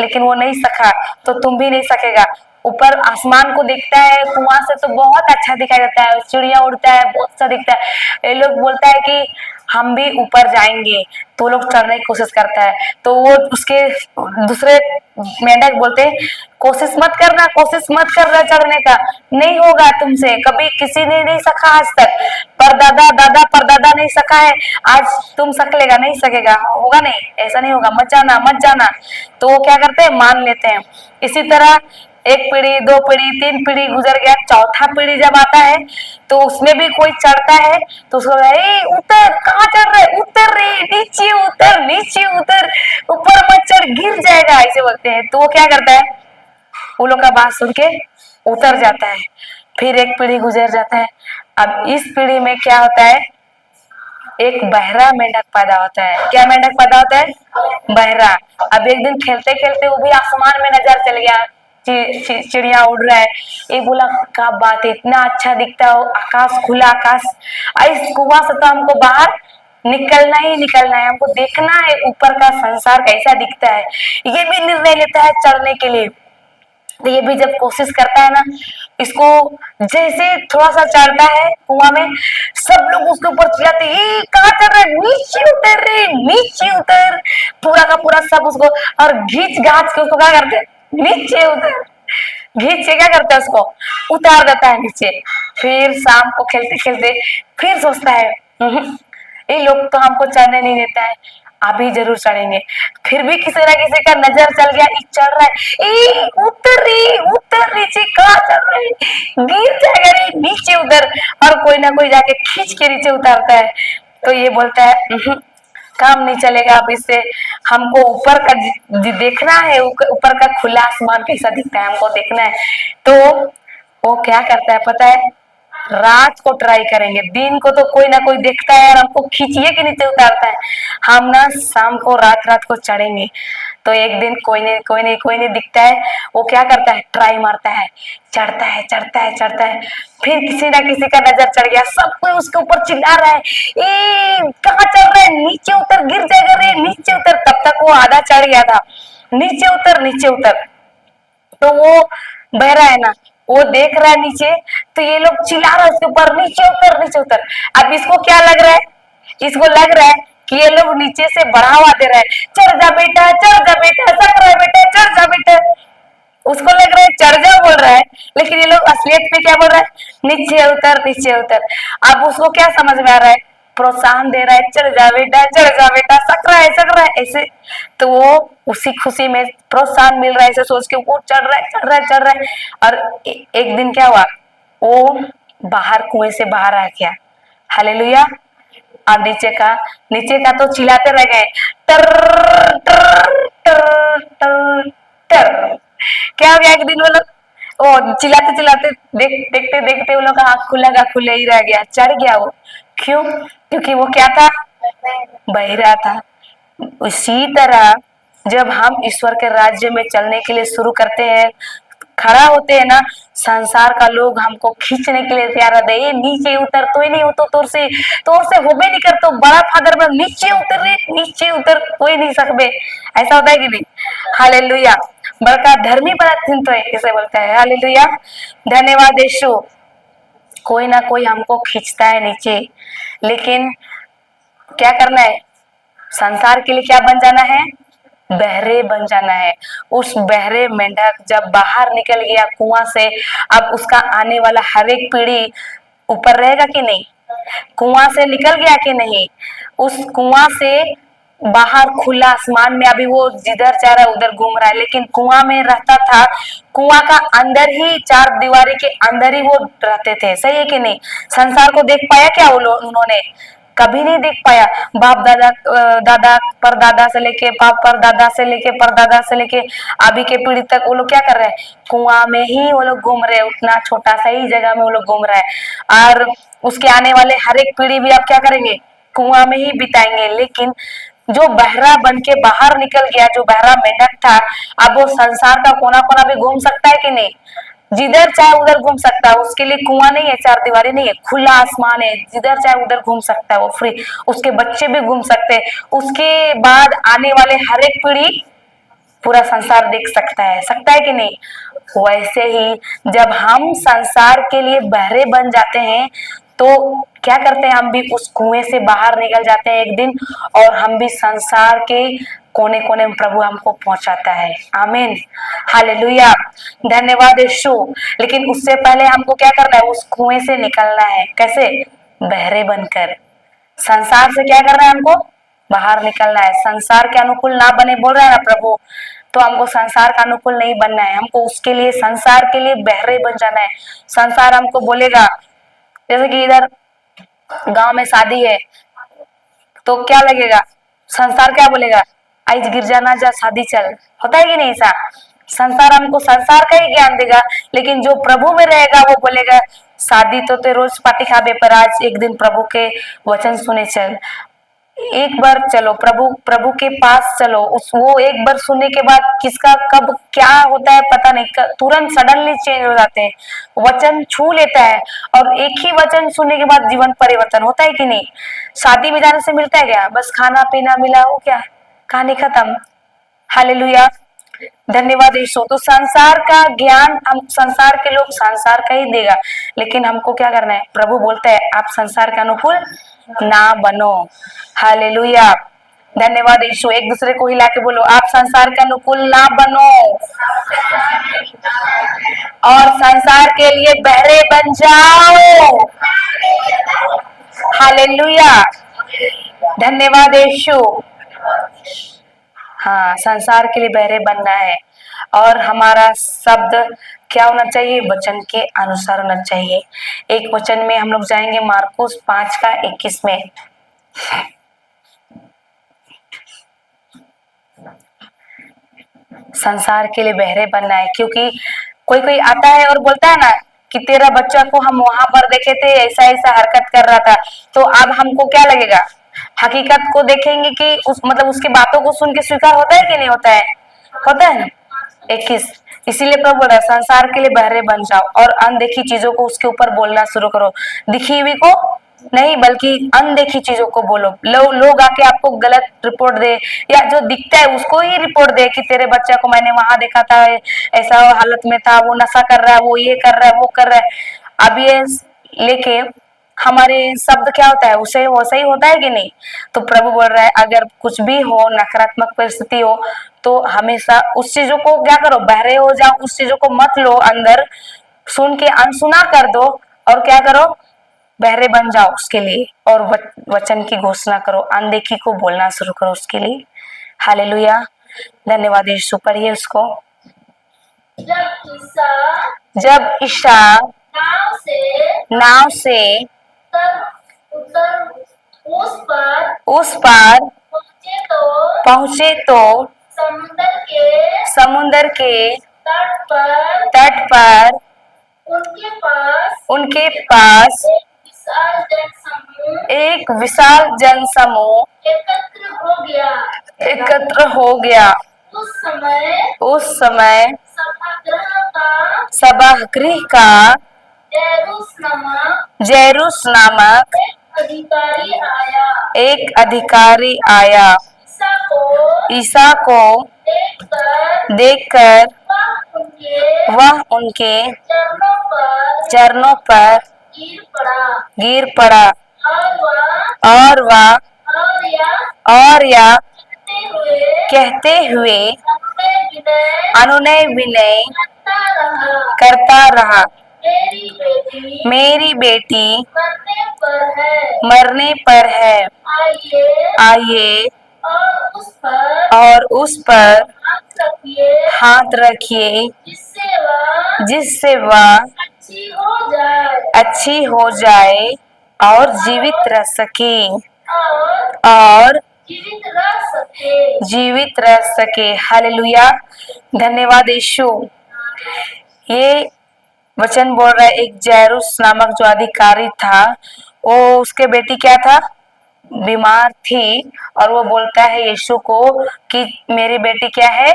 [SPEAKER 1] लेकिन वो नहीं सका, तो तुम भी नहीं सकेगा। ऊपर आसमान को दिखता है कुआं से तो बहुत अच्छा दिखाई देता है, चिड़िया उड़ता है, बहुत अच्छा दिखता है। ये लोग बोलता है कि हम भी ऊपर जाएंगे, तो लोग चढ़ने की कोशिश करता है। तो वो उसके दूसरे मेंढक बोलते हैं कोशिश मत करना चढ़ने का, नहीं होगा तुमसे, कभी किसी ने नहीं सका आज तक, दादा परदादा नहीं सका है, आज तुम सकलेगा, नहीं सकेगा, होगा नहीं, ऐसा नहीं होगा, मत जाना। तो वो क्या करते हैं, मान लेते हैं। इसी तरह एक पीढ़ी, दो पीढ़ी, तीन पीढ़ी गुजर गया, चौथा पीढ़ी जब आता है तो उसमें भी कोई चढ़ता है, तो उसको उतर, कहाँ चढ़ रहे, उतर रे, नीचे उतर, ऊपर मत चढ़, गिर जाएगा, ऐसे बोलते हैं। तो वो क्या करता है, वो लोग का बात सुन के उतर जाता है। फिर एक पीढ़ी गुजर जाता है। अब इस पीढ़ी में क्या होता है, एक बहरा मेंढक पैदा होता है। क्या मेंढक पैदा होता है? बहरा। अब एक दिन खेलते खेलते वो भी आसमान में नजर चल गया, चिड़िया उड़ रहा है। ये बोला क्या बात है, इतना अच्छा दिखता है आकाश, खुला आकाश, इस कुआं से तो हमको बाहर निकलना ही निकलना है, हमको देखना है ऊपर का संसार कैसा दिखता है। ये भी निर्णय लेता है चढ़ने के लिए। तो ये भी जब कोशिश करता है ना, इसको जैसे थोड़ा सा चढ़ता है कुआं में, सब लोग उसके ऊपर चिल्लाते, ये कहाँ चढ़ रहा है, नीचे उतर रे, नीचे उतर, पूरा का पूरा सब उसको, और घींच घाच के उसको क्या करते हैं, नीचे उतर, घींच के क्या करता है उसको उतार देता है नीचे। फिर शाम को खेलते खेलते फिर सोचता है ये लोग तो हमको चढ़ने नहीं देता है, अभी जरूर चढ़ेंगे। फिर भी किसी ना किसी का नजर चल गया, चढ़ रहा है, उतर रे, उतर, नीचे कहाँ चढ़ रहे, गिर जाएगा रे, नीचे उतर, और कोई ना कोई जाके खींच के नीचे उतारता है। तो ये बोलता है काम नहीं चलेगा, अब इससे हमको ऊपर का देखना है, ऊपर का खुला आसमान कैसा दिखता है हमको देखना है। तो वो क्या करता है पता है, रात को ट्राई करेंगे, दिन को तो कोई ना कोई देखता है और हमको खींचिए के नीचे उतारता है, हम ना शाम को रात को चढ़ेंगे। तो एक दिन कोई नहीं दिखता है, वो क्या करता है, ट्राई मारता है, चढ़ता है चढ़ता है चढ़ता है, फिर किसी ना किसी का नजर चढ़ गया, सब कोई उसके ऊपर चिल्ला रहा है, कहाँ चढ़ रहा है, नीचे उतर, गिर जाएगा रे, नीचे उतर। तब तक वो आधा चढ़ गया था, नीचे उतर नीचे उतर। तो वो बह रहा है ना, वो देख रहा है नीचे, तो ये लोग चिल्ला रहे हैं उसके ऊपर, नीचे उतर नीचे उतर। अब इसको क्या लग रहा है, इसको लग रहा है कि ये लोग नीचे से बढ़ावा दे रहे हैं, चढ़ जा बेटा, चढ़ जा बेटा, सक रहा है बेटा, चढ़ जा बेटा। उसको लग रहा है चढ़ जा बोल रहा है, लेकिन ये लोग असलियत में क्या बोल रहा है, नीचे उतर नीचे उतर। अब उसको क्या समझ में आ रहा है, प्रोत्साहन दे रहा है, चढ़ जा बेटा, चढ़ जा बेटा, सक रहा है ऐसे। तो वो उसी खुशी में प्रोत्साहन मिल रहा है ऐसे सोच के वो चढ़ रहा है चढ़ रहा है चढ़ रहा है। और एक दिन क्या हुआ, वो बाहर कुएं से बाहर आ गया, हालेलुया। और नीचे का तो चिल्लाते रह गए, टर टर टर टर टर। क्या हो गया, एक दिन वो लोग वो चिल्लाते चिल्लाते देखते देखते वो लोग का आँख खुला का खुले ही रह गया, चढ़ गया वो। क्यों? क्योंकि वो क्या था, बहरा था। उसी तरह जब हम ईश्वर के राज्य में चलने के लिए शुरू करते हैं, खड़ा होते हैं ना, संसार का लोग हमको खींचने के लिए तैयार रहते हैं, नीचे उतर, तो ही नहीं हो तो तोर से हो भी नहीं कर, तो बड़ा फादर में नीचे उतर रे, नीचे उतर, कोई नहीं सकबे, ऐसा होता है कि नहीं, हालेलुया। बड़का धर्मी बड़ा दिन तो ऐसे बोलता है, हालेलुया, धन्यवाद यीशु। कोई ना कोई हमको खींचता है नीचे, लेकिन क्या करना है, संसार के लिए क्या बन जाना है, बहरे बन जाना है। उस बहरे मेंढक जब बाहर निकल गया कुआं से, अब उसका आने वाला हर एक पीढ़ी ऊपर रहेगा कि नहीं, कुआं से निकल गया कि नहीं, उस कुआं से बाहर खुला आसमान में अभी वो जिधर चाह रहा है उधर घूम रहा है, लेकिन कुआं में रहता था, कुआं का अंदर ही, चार दीवारी के अंदर ही वो रहते थे, सही है कि नहीं। संसार को देख पाया क्या उन्होंने, कभी नहीं देख पाया। बाप दादा दादा परदादा से लेके बाप परदादा से लेके परदादा से लेके अभी के पीढ़ी तक वो लोग क्या कर रहे हैं, कुआं में ही वो लोग घूम रहे हैं, उतना छोटा सा ही जगह में वो लोग घूम रहा है। और उसके आने वाले हर एक पीढ़ी भी आप क्या करेंगे, कुआं में ही बिताएंगे। लेकिन जो बहरा बन के बाहर निकल गया, जो बहरा मेंढक था, अब वो संसार का कोना कोना भी घूम सकता है कि नहीं, जिधर चाहे उधर घूम सकता है, उसके लिए कुआं नहीं है, चार दीवारी नहीं है, खुला आसमान है, जिधर चाहे उधर घूम सकता है वो फ्री, उसके बच्चे भी घूम सकते हैं, उसके बाद आने वाले हर एक पीढ़ी पूरा संसार देख सकता है कि नहीं। वैसे ही जब हम संसार के लिए बहरे बन जाते हैं, तो क्या करते हैं, हम भी उस कुएं से बाहर निकल जाते हैं एक दिन, और हम भी संसार के कोने कोने में प्रभु हमको पहुंचाता है, आमीन, हालेलुया, धन्यवाद यीशु। लेकिन उससे पहले हमको क्या करना है, उस कुएं से निकलना है, कैसे, बहरे बनकर। संसार से क्या करना है, हमको बाहर निकलना है, संसार के अनुकूल ना बने बोल रहा है ना प्रभु, तो हमको संसार का अनुकूल नहीं बनना है, हमको उसके लिए, संसार के लिए बहरे बन जाना है। संसार हमको बोलेगा, जैसे कि इधर गांव में शादी है तो क्या लगेगा, संसार क्या बोलेगा, आज गिरजा ना जा, शादी चल, होता है कि नहीं ऐसा, संसार हमको संसार का ही ज्ञान देगा, लेकिन जो प्रभु में रहेगा वो बोलेगा शादी तो रोज पार्टी खाबे, पर आज एक दिन प्रभु के वचन सुने चल, एक बार चलो प्रभु के पास चलो। उस वो एक बार सुनने के बाद किसका कब क्या होता है पता नहीं, तुरंत सडनली चेंज हो जाते हैं, वचन छू लेता है। और एक ही वचन सुनने के बाद जीवन परिवर्तन होता है कि नहीं? शादी में जाने से मिलता है क्या? बस खाना पीना मिला, वो क्या कहानी खत्म। हालेलुया, धन्यवाद यीशु। तो संसार का ज्ञान हम संसार के लोग संसार का ही देगा, लेकिन हमको क्या करना है? प्रभु बोलता है आप संसार के अनुकूल ना बनो। हालेलुया, धन्यवाद यीशु। एक दूसरे को हिला के बोलो आप संसार के अनुकूल ना बनो और संसार के लिए बहरे बन जाओ। हालेलुया, धन्यवाद यीशु। हाँ, संसार के लिए बहरे बनना है और हमारा शब्द क्या होना चाहिए? वचन के अनुसार होना चाहिए। एक वचन में हम लोग जाएंगे मार्कुस 5:21 में। संसार के लिए बहरे बनना है, क्योंकि कोई कोई आता है और बोलता है ना कि तेरा बच्चा को हम वहां पर देखे थे ऐसा ऐसा हरकत कर रहा था, तो अब हमको क्या लगेगा? हकीकत को देखेंगे कि मतलब उसकी बातों को सुन के स्वीकार होता है कि नहीं होता है? होता है ना। 21, इसीलिए प्रभु बोल रहा है संसार के लिए बहरे बन जाओ और अनदेखी चीजों को उसके ऊपर बोलना शुरू करो। दिखी हुई को नहीं बल्कि अनदेखी चीजों को बोलो। लोग आके आपको गलत रिपोर्ट दे या जो दिखता है उसको ही रिपोर्ट दे कि तेरे बच्चा को मैंने वहां देखा था, ऐसा हालत में था, वो नशा कर रहा है, वो ये कर रहा है, वो कर रहा है। अब ये लेके हमारे शब्द क्या होता है? उसे वैसा ही होता है कि नहीं? तो प्रभु बोल रहा है अगर कुछ भी हो, नकारात्मक परिस्थिति हो, तो हमेशा उस चीजों को क्या करो? बहरे हो जाओ, उस चीजों को मत लो अंदर, सुन के अनसुना कर दो और क्या करो? बहरे बन जाओ उसके लिए और वचन की घोषणा करो, अनदेखी को बोलना शुरू करो उसके लिए। हालेलुया, धन्यवाद यीशु। पढ़िए उसको। जब ईसा नाव से उस पार पहुंचे तो समुद्र के तट पर उनके पास एक विशाल जनसमूह एकत्र हो गया। उस समय सभागृह का जैरूस नामक एक अधिकारी आया। ईसा को देखकर वह उनके चरणों पर गिर पड़ा और यह कहते हुए अनुनय विनय करता रहा, मेरी बेटी मरने पर है, आइए और उस पर हाथ रखिए जिससे वह अच्छी हो जाए और जीवित रह सके। हालेलुया, धन्यवाद यीशु। ये वचन बोल रहा है एक जैरूस नामक जो अधिकारी था, वो उसके बेटी क्या था? बीमार थी और वो बोलता है यीशु को कि मेरी बेटी क्या है?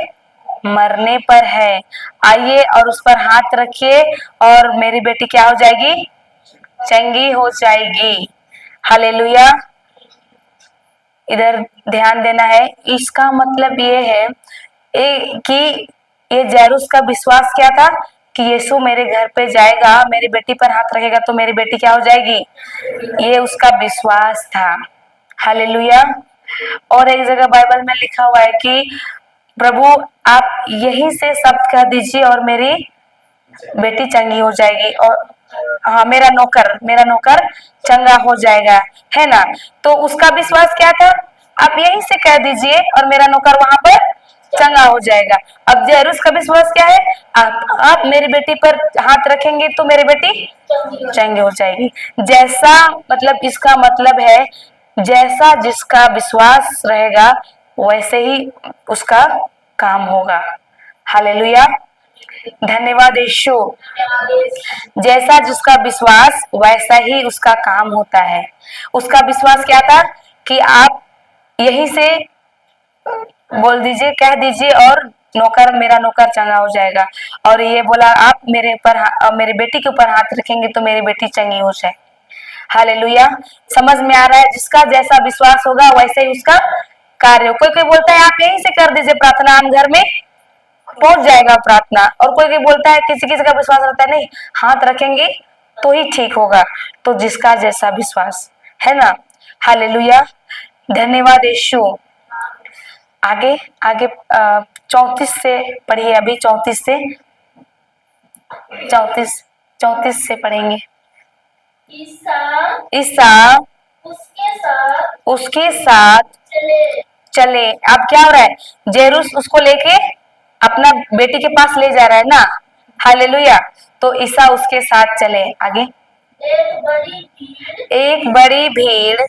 [SPEAKER 1] मरने पर है, आइए और उस पर हाथ रखिए और मेरी बेटी क्या हो जाएगी? चंगी हो जाएगी। हालेलुया, इधर ध्यान देना है। इसका मतलब ये है कि ये जैरूस का विश्वास क्या था कि यीशु मेरे घर पे जाएगा, मेरी बेटी पर हाथ रखेगा तो मेरी बेटी क्या हो जाएगी? ये उसका विश्वास था। हालेलुया। और एक जगह बाइबल में लिखा हुआ है कि प्रभु आप यहीं से शब्द कह दीजिए और मेरी बेटी चंगी हो जाएगी, और हाँ मेरा नौकर चंगा हो जाएगा, है ना। तो उसका विश्वास क्या था? आप यहीं से कह दीजिए और मेरा नौकर वहां पर चंगा हो जाएगा। अब जैरूस का विश्वास क्या है? आप मेरी बेटी पर हाथ रखेंगे तो मेरी बेटी चंगी हो जाएगी। जैसा मतलब इसका मतलब है जैसा जिसका विश्वास रहेगा वैसे ही उसका काम होगा। हालेलुया, धन्यवाद यीशु। जैसा जिसका विश्वास वैसा ही उसका काम होता है। उसका विश्वास क्या था कि आप यही से बोल दीजिए, कह दीजिए और मेरा नौकर चंगा हो जाएगा। और ये बोला आप मेरे बेटी के ऊपर हाथ रखेंगे तो मेरी बेटी चंगी हो जाए। हालेलुया, समझ में आ रहा है? जिसका जैसा विश्वास होगा वैसे ही उसका कार्य। कोई कोई बोलता है आप यहीं से कर दीजिए प्रार्थना, हम घर में पहुंच जाएगा प्रार्थना। और कोई कोई बोलता है, किसी किसी का विश्वास रहता है नहीं, हाथ रखेंगे तो ही ठीक होगा। तो जिसका जैसा विश्वास है ना। हालेलुया, धन्यवाद यीशु। आगे आगे 34 से पढ़िए, अभी 34 से पढ़ेंगे। ईसा उसके साथ चले। अब क्या हो रहा है? जेरूस उसको लेके अपना बेटी के पास ले जा रहा है ना। हालेलुया, तो ईसा उसके साथ चले। आगे, एक बड़ी भीड़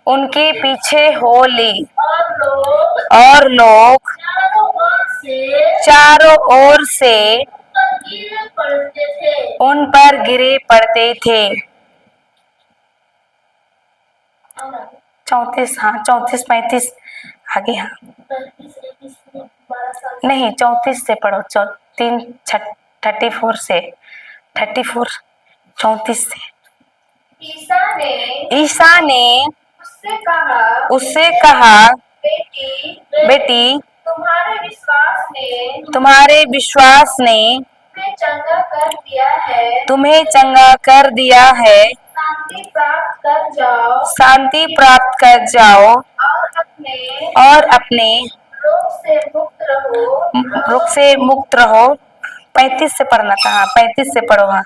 [SPEAKER 1] उनके पीछे हो ली और लोग चारों ओर से उन पर गिरे पड़ते थे। 34, हाँ 34 35 आगे, हाँ नहीं 34 से पढ़ो, 34 से 34 34 से। ईसा ने उससे कहा बेटी तुम्हारे विश्वास ने तुम्हें चंगा कर दिया है। शांति प्राप्त कर जाओ और अपने रोग से मुक्त रहो। 35 से पढ़ना था, हाँ 35 से पढ़ो। हाँ,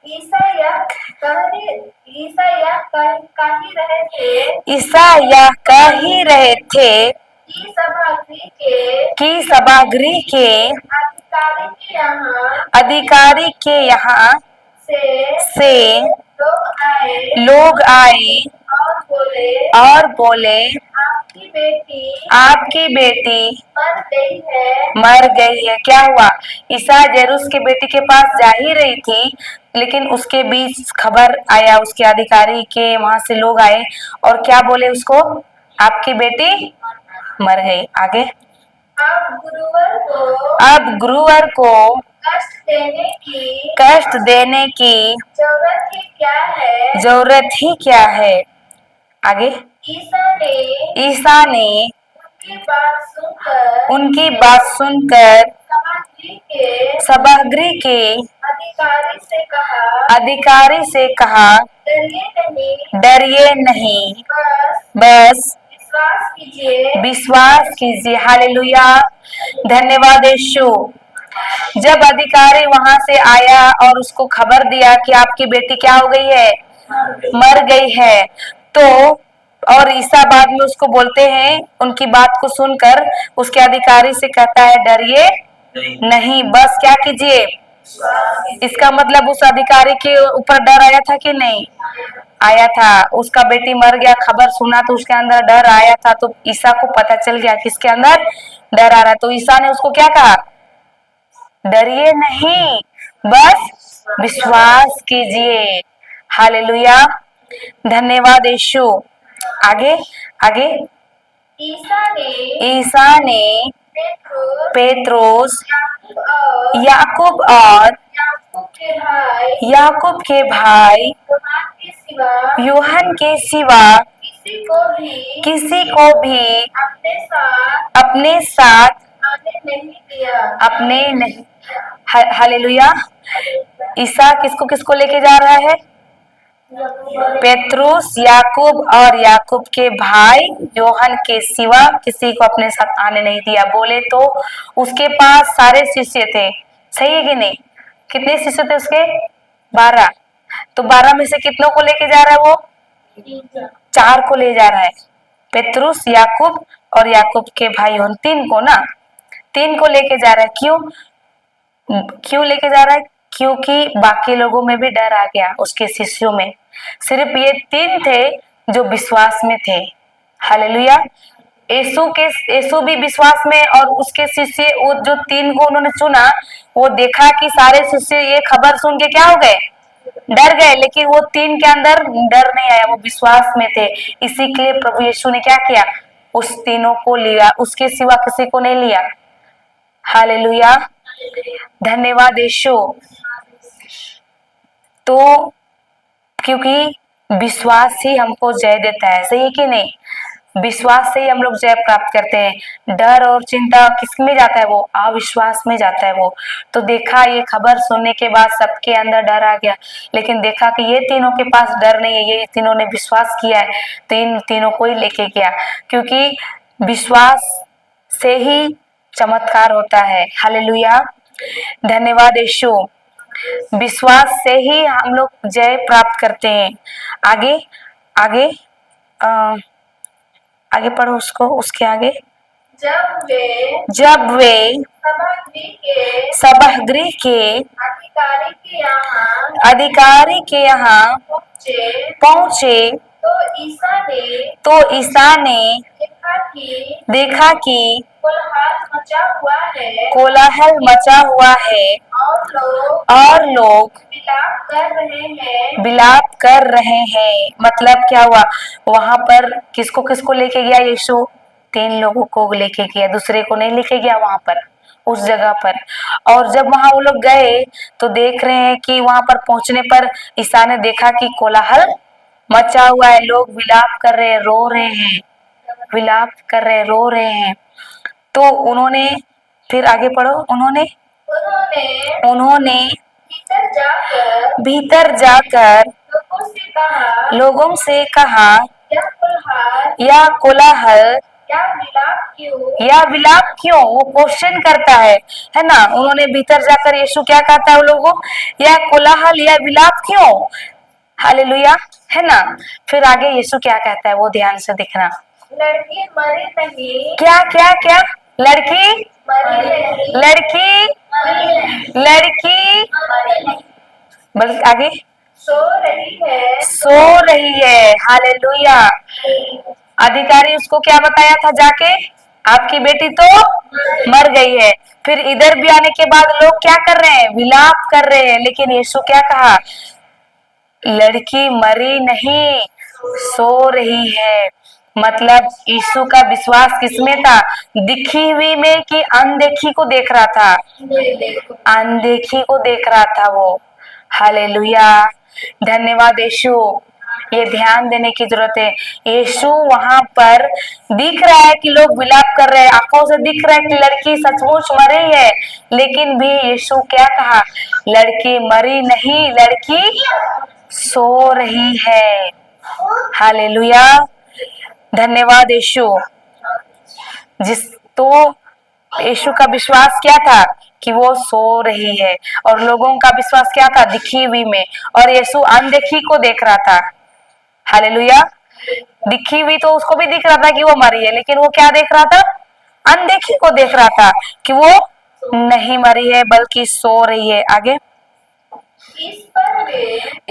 [SPEAKER 1] ईसा यह कह ही रहे थे कि सभागृह के अधिकारी के यहाँ से लोग आए और बोले आपकी बेटी मर गई है। क्या हुआ? ईसा जेरूस के बेटी के पास जा ही रही थी, लेकिन उसके बीच खबर आया, उसके अधिकारी के वहां से लोग आए और क्या बोले उसको? आपकी बेटी मर गई। आगे, अब गुरुवार को कष्ट देने की जरूरत ही क्या है? आगे, ईसा ने उनकी बात सुनकर सभागृह के अधिकारी से कहा डरिए नहीं, बस विश्वास कीजिए। हालेलुया, धन्यवाद यीशु। जब अधिकारी वहां से आया और उसको खबर दिया कि आपकी बेटी क्या हो गई है? मर गई है, तो और ईसा बाद में उसको बोलते हैं, उनकी बात को सुनकर उसके अधिकारी से कहता है डरिए नहीं, बस क्या कीजिए। इसका मतलब उस अधिकारी के ऊपर डर आया था कि नहीं आया था? उसका बेटी मर गया, खबर सुना तो उसके अंदर डर आया था। तो ईसा को पता चल गया कि इसके अंदर डर आ रहा है। तो ईसा ने उसको क्या कहा? डरिए नहीं, बस विश्वास कीजिए। हालेलुया, धन्यवाद यीशु। आगे आगे, ईसा ने पेत्रोस, याकूब और याकूब के भाई यूहन के सिवा किसी को भी अपने साथ अपने नहीं। हालेलुया, ईसा किसको किसको लेके जा रहा है? पेत्रुस, याकूब और याकूब के भाई यूहन के सिवा किसी को अपने साथ आने नहीं दिया। बोले तो उसके पास सारे शिष्य थे, सही है कि नहीं? कितने शिष्य थे उसके? 12। तो 12 में से कितनों को लेके जा रहा है वो? 4 को ले जा रहा है। पेत्रुस, याकूब और याकूब के भाई यूहन, 3 को ना, 3 को लेके जा रहा है। क्यों लेके जा रहा है? क्योंकि बाकी लोगों में भी डर आ गया, उसके शिष्यों में। सिर्फ ये 3 थे जो विश्वास में थे। हालेलुया, यीशु भी विश्वास में, और उसके शिष्य वो जो 3 को उन्होंने चुना, वो देखा कि सारे शिष्य ये खबर सुन के क्या हो गए, डर गए, लेकिन वो 3 के अंदर डर नहीं आया, वो विश्वास में थे। इसी के लिए प्रभु यीशु ने क्या किया, उस तीनों को लिया, उसके सिवा किसी को नहीं लिया। हालेलुया, धन्यवाद यीशु। तो क्योंकि विश्वास ही हमको जय देता है, सही है कि नहीं? विश्वास से ही हम लोग जय प्राप्त करते हैं। डर और चिंता किस में जाता है, वो अविश्वास में जाता है वो। तो देखा, ये खबर सुनने के बाद सबके अंदर डर आ गया, लेकिन देखा कि ये तीनों के पास डर नहीं है, ये तीनों ने विश्वास किया है, तो इन तीनों को ही लेके गया, क्योंकि विश्वास से ही चमत्कार होता है। हालेलुया, धन्यवाद यीशु। विश्वास से ही हम लोग जय प्राप्त करते हैं। आगे आगे आगे पढ़ो उसको, उसके आगे।
[SPEAKER 4] जब वे
[SPEAKER 1] सभागृह के अधिकारी के यहाँ पहुंचे, तो ईसा ने देखा कि कोलाहल मचा हुआ है और लोग विलाप कर रहे हैं। मतलब क्या हुआ, वहां पर किसको किसको लेके गया यीशु? 3 लोगों को लेके गया, दूसरे को नहीं लेके गया वहां पर, उस जगह पर। और जब वहां वो लोग गए तो देख रहे हैं कि वहां पर पहुंचने पर ईसा ने देखा कि कोलाहल मचा हुआ है, लोग विलाप कर रहे हैं, रो रहे हैं, विलाप कर रहे हैं, रो रहे हैं। तो उन्होंने, फिर आगे पढ़ो, उन्होंने भीतर जाकर लोगों से कहा, यह कोलाहल या विलाप क्यों? वो क्वेश्चन करता है ना। उन्होंने भीतर जाकर, यीशु क्या कहता है वो लोगों, यह कोलाहल या विलाप क्यों? हालेलुया, है ना। फिर आगे यीशु क्या कहता है वो ध्यान से देखना।
[SPEAKER 4] लड़की मरी नहीं।
[SPEAKER 1] क्या क्या क्या? लड़की लड़की लड़की बस आगे, सो रही है। हालेलुया। अधिकारी उसको क्या बताया था जाके, आपकी बेटी तो मर गई है। फिर इधर भी आने के बाद लोग क्या कर रहे हैं, विलाप कर रहे हैं, लेकिन यीशु क्या कहा, लड़की मरी नहीं, सो रही है। मतलब यीशु का विश्वास किसमें था, दिखी हुई में कि अनदेखी को देख रहा था, अनदेखी को देख रहा था वो। हालेलुया, धन्यवाद यीशु। ये ध्यान देने की जरूरत है। यीशु वहां पर दिख रहा है कि लोग विलाप कर रहे हैं, आंखों से दिख रहा है कि लड़की सचमुच मरी है, लेकिन भी यीशु क्या कहा, लड़की मरी नहीं, लड़की सो रही है। हालेलुया, धन्यवाद यीशु। तो यीशु का विश्वास क्या था कि वो सो रही है, और लोगों का विश्वास क्या था, दिखी हुई में, और यीशु अनदेखी को देख रहा था। हालेलुया, दिखी हुई तो उसको भी दिख रहा था कि वो मरी है, लेकिन वो क्या देख रहा था, अनदेखी को देख रहा था कि वो नहीं मरी है बल्कि सो रही है। आगे,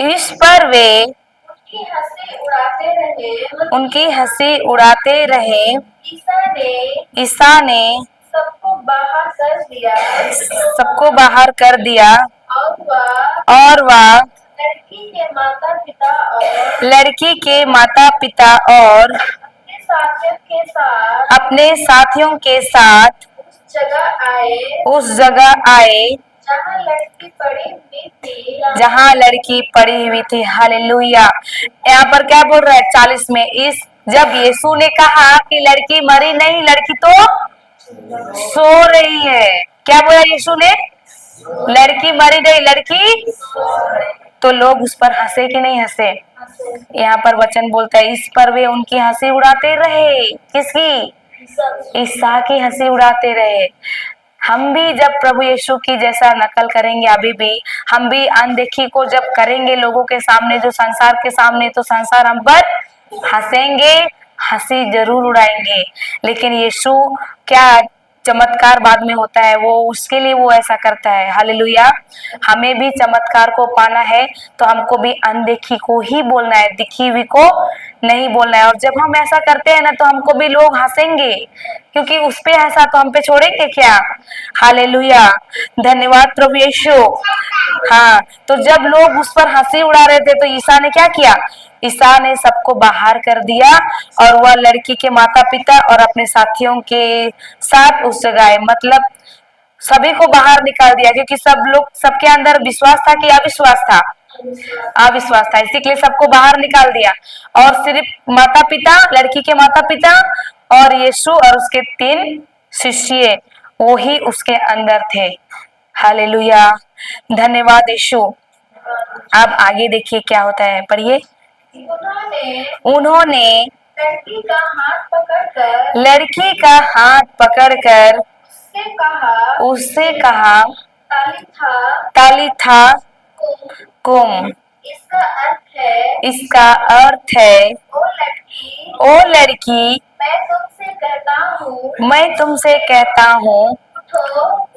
[SPEAKER 1] इस पर वे उनकी हंसी उड़ाते रहे। ईसा ने सबको बाहर कर दिया, और वह लड़की के माता पिता और अपने साथियों के साथ उस जगह आए जहाँ लड़की पड़ी हुई थी। हालेलुया। यहाँ पर क्या बोल रहा है 40 में, जब यीशु ने कहा कि लड़की मरी नहीं, लड़की तो सो रही है। क्या बोला यीशु ने, लड़की मरी नहीं, लड़की। तो लोग उस पर हंसे कि नहीं हंसे? यहाँ पर वचन बोलता है, इस पर वे उनकी हंसी उड़ाते रहे। किसकी? ईसा की हंसी उड़ाते रहे। हम भी जब प्रभु यीशु की जैसा नकल करेंगे, अभी भी हम भी अनदेखी को जब करेंगे लोगों के सामने, जो संसार के सामने, तो संसार हम पर हंसेंगे, हंसी जरूर उड़ाएंगे। लेकिन यीशु क्या चमत्कार बाद में होता है, वो उसके लिए वो ऐसा करता है। हालेलुया। हमें भी चमत्कार को पाना है तो हमको भी अनदेखी को ही बोलना है, दिखी हुई को नहीं बोलना है। और जब हम ऐसा करते हैं ना तो हमको भी लोग हंसेंगे, क्योंकि उस पे हंसा तो हम पे छोड़ेंगे क्या। हालेलुया। धन्यवाद प्रभु यीशु। हाँ, तो जब लोग उस पर हंसी उड़ा रहे थे तो ईसा ने क्या किया, ईसा ने सबको बाहर कर दिया और वह लड़की के माता पिता और अपने साथियों के साथ उस जगह आए। मतलब सभी को बाहर निकाल दिया, क्योंकि सबके अंदर विश्वास था कि अविश्वास था, अविश्वास था, इसी के लिए सबको बाहर निकाल दिया। और सिर्फ माता पिता, लड़की के माता पिता और यीशु और उसके 3 शिष्य वो ही उसके अंदर थे। हालेलुया। धन्यवाद यीशु। अब आगे देखिए क्या होता है, पढ़िए। उन्होंने
[SPEAKER 4] लड़की का हाथ पकड़कर
[SPEAKER 1] लड़की का हाथ पकड़कर
[SPEAKER 4] उससे कहा तालिथा
[SPEAKER 1] तालिथा
[SPEAKER 4] कुम।
[SPEAKER 1] कुम।
[SPEAKER 4] इसका अर्थ है
[SPEAKER 1] ओ लड़की मैं तुमसे कहता हूँ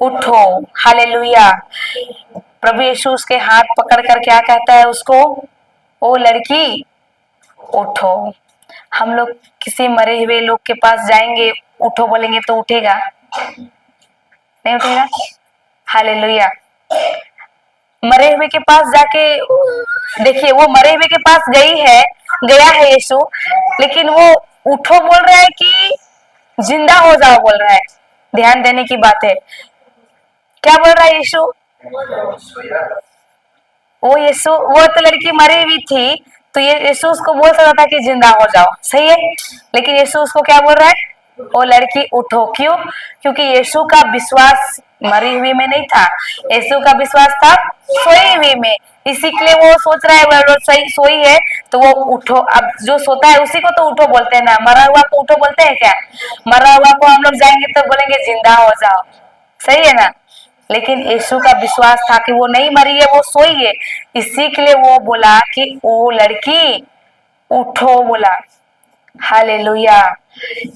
[SPEAKER 1] उठो। हालेलुया। प्रभु यीशु उसके हाथ पकड़ कर क्या कहता है उसको, ओ लड़की उठो। हम लोग किसी मरे हुए लोग के पास जाएंगे, उठो बोलेंगे तो उठेगा? नहीं उठेगा। हालेलुया। मरे हुए के पास जाके देखिए, वो मरे हुए के पास गया है यीशु, लेकिन वो उठो बोल रहा है कि जिंदा हो जाओ बोल रहा है। ध्यान देने की बात है। क्या बोल रहा है यीशु? वो तो लड़की मरी हुई थी, तो ये यीशु उसको बोल सकता था कि जिंदा हो जाओ, सही है, लेकिन यीशु उसको क्या बोल रहा है, ओ लड़की उठो। क्यों? क्योंकि यीशु का विश्वास मरी हुई में नहीं था, यीशु का विश्वास था सोई हुई में। इसी के लिए वो सोच रहा है वो सही सोई है तो वो उठो। अब जो सोता है उसी को तो उठो बोलते हैं ना, मरा हुआ को उठो बोलते हैं क्या? मरा हुआ को हम लोग जाएंगे तो बोलेंगे जिंदा हो जाओ, सही है ना। लेकिन यीशु का विश्वास था कि वो नहीं मरी है, वो सोई है, इसी के लिए वो बोला कि ओ लड़की उठो बोला। हालेलुया।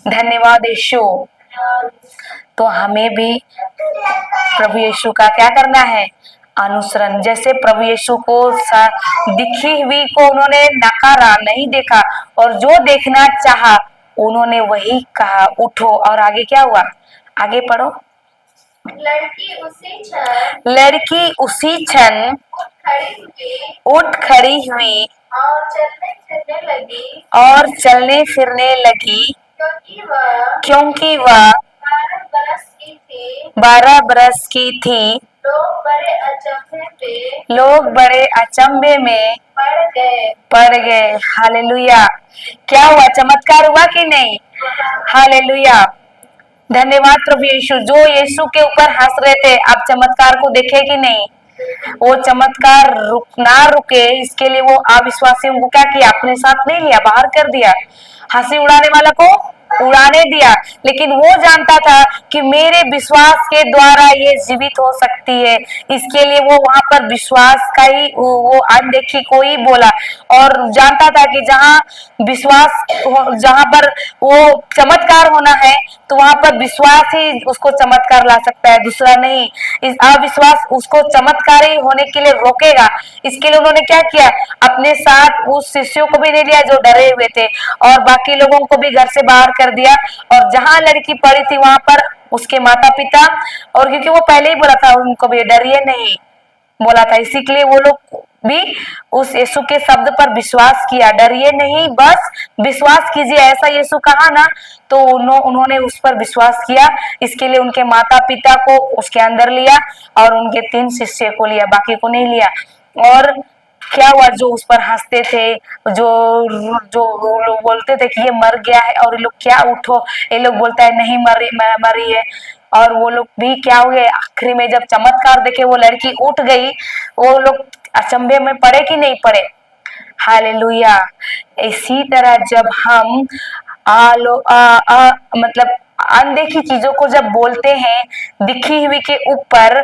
[SPEAKER 1] धन्यवाद यीशु। तो हमें भी प्रभु यीशु का क्या करना है, अनुसरण। जैसे प्रभु यीशु को दिखी हुई को उन्होंने नकारा, नहीं देखा, और जो देखना चाहा उन्होंने वही कहा उठो। और आगे क्या हुआ, आगे पढ़ो। लड़की उसी क्षण उठ खड़ी हुई और चलने फिरने लगी, क्योंकि वह 12 बरस की थी। लोग बड़े अचंभे में पड़ गए। हालेलुया। क्या हुआ, चमत्कार हुआ कि नहीं? हालेलुया। धन्यवाद प्रभु यीशु। जो यीशु के ऊपर हंस रहे थे, अब चमत्कार को देखे कि नहीं? वो चमत्कार ना रुके इसके लिए वो अविश्वासियों को क्या किया, अपने साथ नहीं लिया, बाहर कर दिया। हंसी उड़ाने वाला को उड़ाने दिया, लेकिन वो जानता था कि मेरे विश्वास के द्वारा ये जीवित हो सकती है। इसके लिए वो वहां पर विश्वास का ही वो अनदेखी को ही बोला, और जानता था कि जहाँ विश्वास, जहाँ पर वो चमत्कार होना है तो वहां पर विश्वास ही उसको चमत्कार ला सकता है, दूसरा नहीं। इस अविश्वास उसको चमत्कारी होने के लिए रोकेगा। इसके लिए उन्होंने क्या किया, अपने साथ उस शिष्यों को भी नहीं लिया जो डरे हुए थे, और बाकी लोगों को भी घर से बाहर कर दिया। और जहां लड़की पड़ी थी वहां पर उसके माता पिता, और क्योंकि वो पहले ही बोला था उनको भी डरिए नहीं बोला था, इसी के लिए वो लोग भी उस यीशु के शब्द पर विश्वास किया। डरिए नहीं, बस विश्वास कीजिए, ऐसा यीशु कहा ना, तो उन्होंने उस पर विश्वास किया। इसके लिए उनके माता पिता को उसके अंदर लिया और उनके 3 शिष्य को लिया, बाकी को नहीं लिया। और क्या हुआ, जो उस पर हंसते थे, जो लोग बोलते थे कि ये मर गया है, और ये लोग क्या उठो, ये लोग बोलता है नहीं मरी है, और वो लोग भी क्या हुए, आखिरी में जब चमत्कार देखे वो लड़की उठ गई, वो लोग अचंभे में पड़े कि नहीं पड़े? हालेलुया। इसी तरह जब हम मतलब अनदेखी चीजों को जब बोलते हैं, दिखी हुई के ऊपर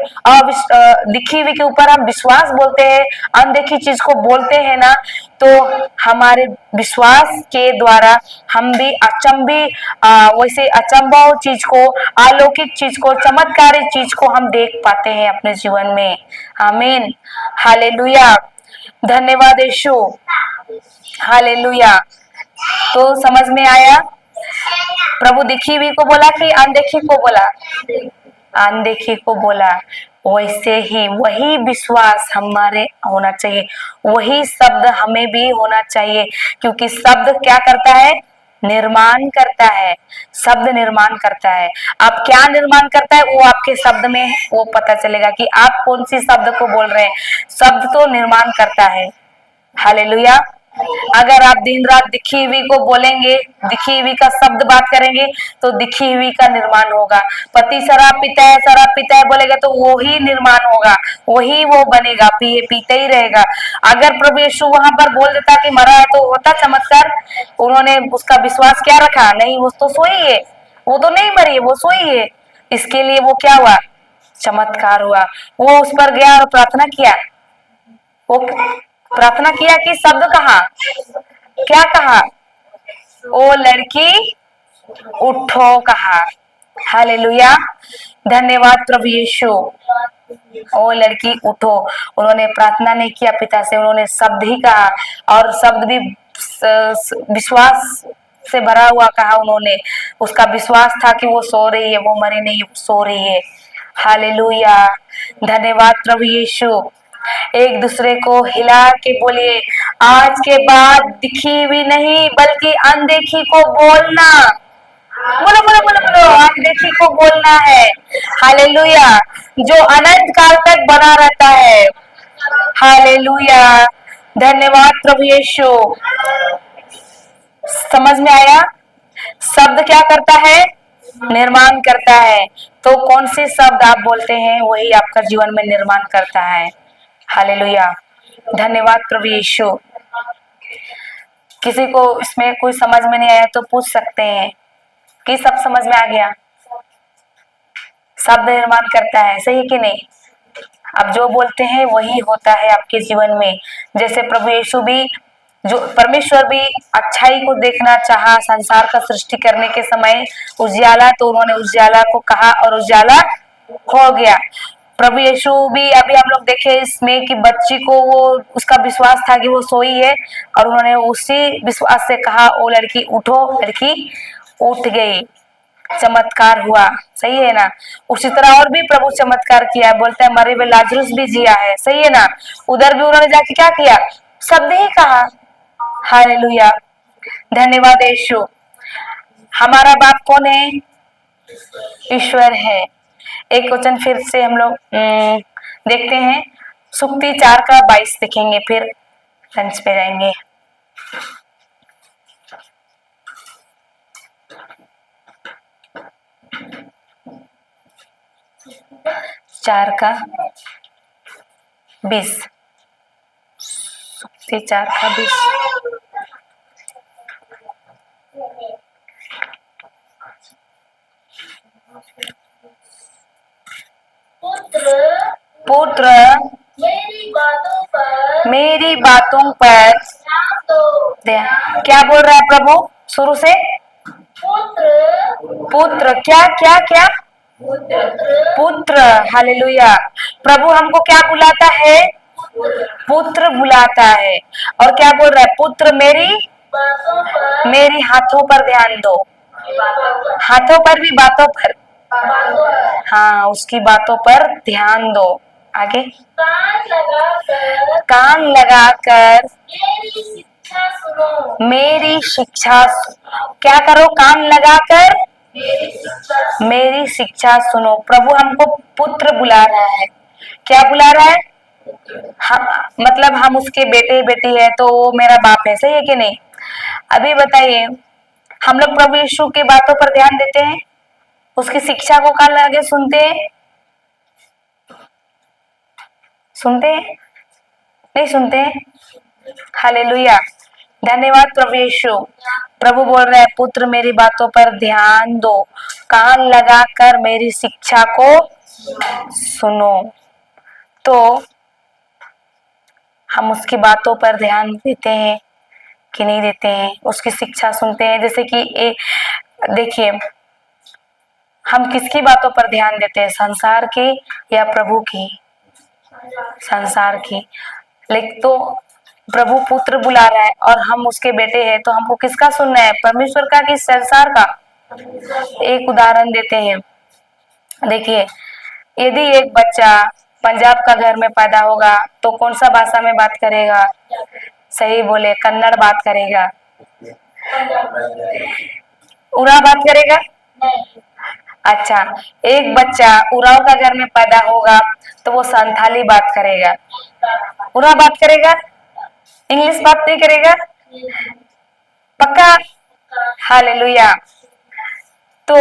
[SPEAKER 1] दिखी हुई के ऊपर हम विश्वास बोलते हैं, अनदेखी चीज को बोलते हैं ना, तो हमारे विश्वास के द्वारा हम भी वैसे अचंभव चीज को, अलौकिक चीज को, चमत्कारी चीज को हम देख पाते हैं अपने जीवन में। आमीन, हालेलुया, धन्यवाद यीशु, हालेलुया। तो समझ में आया? प्रभु दिखी हुई को बोला कि अनदेखी को बोला? अनदेखी को बोला। वैसे ही वही विश्वास हमारे होना चाहिए, वही शब्द हमें भी होना चाहिए, क्योंकि शब्द क्या करता है? निर्माण करता है। शब्द निर्माण करता है। आप क्या निर्माण करता है वो आपके शब्द में वो पता चलेगा कि आप कौन सी शब्द को बोल रहे हैं। शब्द तो निर्माण करता है। हालेलुया। अगर आप दिन रात दिखी हुई को बोलेंगे, दिखी हुई का शब्द बात करेंगे, तो दिखी हुई का निर्माण होगा। पति शराब पीता है बोलेगा तो वो ही निर्माण होगा, वही वो बनेगा, पीते ही रहेगा। अगर प्रभु यीशु वहां पर बोल देता कि मरा है तो होता चमत्कार। उन्होंने उसका विश्वास क्या रखा? नहीं, वो तो सोई है, वो तो नहीं मरी है, वो सोई है। इसके लिए वो क्या हुआ? चमत्कार हुआ। वो उस पर गया और प्रार्थना किया। वो प्रार्थना किया कि शब्द कहा? क्या कहा? ओ लड़की उठो कहा। हालेलुया, धन्यवाद प्रभु यीशु। ओ लड़की उठो। उन्होंने प्रार्थना नहीं किया पिता से, उन्होंने शब्द ही कहा, और शब्द भी विश्वास से भरा हुआ कहा उन्होंने। उसका विश्वास था कि वो सो रही है, वो मरी नहीं, सो रही है। हालेलुया, धन्यवाद प्रभु यीशु। एक दूसरे को हिला के बोलिए, आज के बाद दिखी हुई नहीं बल्कि अनदेखी को बोलना। बोलो बोलो बोलो बोलो, अनदेखी को बोलना है। हालेलुया, जो अनंत काल तक बना रहता है। हालेलुया, धन्यवाद प्रभु यीशु। समझ में आया? शब्द क्या करता है? निर्माण करता है। तो कौन से शब्द आप बोलते हैं वही आपका जीवन में निर्माण करता है। हालेलुया, धन्यवाद प्रभु यीशु। किसी को इसमें कोई समझ में नहीं आया तो पूछ सकते हैं कि सब समझ में आ गया? शब्द निर्माण करता है, सही कि नहीं? आप जो बोलते हैं वही होता है आपके जीवन में। जैसे प्रभु यीशु भी, जो परमेश्वर भी अच्छाई को देखना चाहा संसार का सृष्टि करने के समय, उजियाला, तो उन्होंने उजियाला को कहा और उजियाला हो गया। प्रभु यीशु भी, अभी हम लोग देखे इसमें कि बच्ची को वो उसका विश्वास था कि वो सोई है, और उन्होंने उसी विश्वास से कहा ओ लड़की उठो, लड़की उठ गई, चमत्कार हुआ। सही है ना? उसी तरह और भी प्रभु चमत्कार किया, बोलता है मरे हुए लाजरुस भी जिया है। सही है ना? उधर भी उन्होंने जाके क्या किया? शब्द ही कहा। हालेलुया, धन्यवाद यीशु। हमारा बाप कौन है? ईश्वर है। एक वचन फिर से हम लोग देखते हैं, सुक्ति 4:22 देखेंगे, फिर लंच पे जाएंगे। चार का 20, सुक्ति 4:20। पुत्र मेरी बातों पर क्या बोल रहा है प्रभु शुरू से? पुत्र क्या क्या क्या? पुत्र। हालेलुया, प्रभु हमको क्या बुलाता है? पुत्र बुलाता है। और क्या बोल रहा है? पुत्र मेरी हाथों पर ध्यान दो। हाथों पर भी, बातों पर? हाँ, उसकी बातों पर ध्यान दो। आगे, कान लगाकर मेरी शिक्षा क्या करो? कान लगाकर मेरी शिक्षा सुनो। प्रभु हमको पुत्र बुला रहा है। क्या बुला रहा है? हम, मतलब हम उसके बेटे बेटी है, तो वो मेरा बाप है। सही है कि नहीं? अभी बताइए, हम लोग प्रभु यीशु की बातों पर ध्यान देते हैं? उसकी शिक्षा को कान लगा के सुनते हैं? सुनते हैं? नहीं सुनते हैं? हालेलुया, धन्यवाद प्रभु यीशु। प्रभु बोल रहे हैं पुत्र मेरी बातों पर ध्यान दो, कान लगाकर मेरी शिक्षा को सुनो। तो हम उसकी बातों पर ध्यान देते हैं कि नहीं देते हैं, उसकी शिक्षा सुनते हैं। जैसे कि देखिए, हम किसकी बातों पर ध्यान देते हैं, संसार की या प्रभु की? संसार की। लेकिन तो प्रभु पुत्र बुला रहा है और हम उसके बेटे हैं, तो हमको किसका सुनना है, परमेश्वर का कि संसार का? एक उदाहरण देते हैं। देखिए, यदि एक बच्चा पंजाब का घर में पैदा होगा तो कौन सा भाषा में बात करेगा? सही बोले, कन्नड़ बात करेगा। उरा बात करेगा? अच्छा, एक बच्चा उराव का घर में पैदा होगा तो वो संथाली बात करेगा। उरा बात करेगा, इंग्लिश बात नहीं करेगा। पक्का? हालेलुया। तो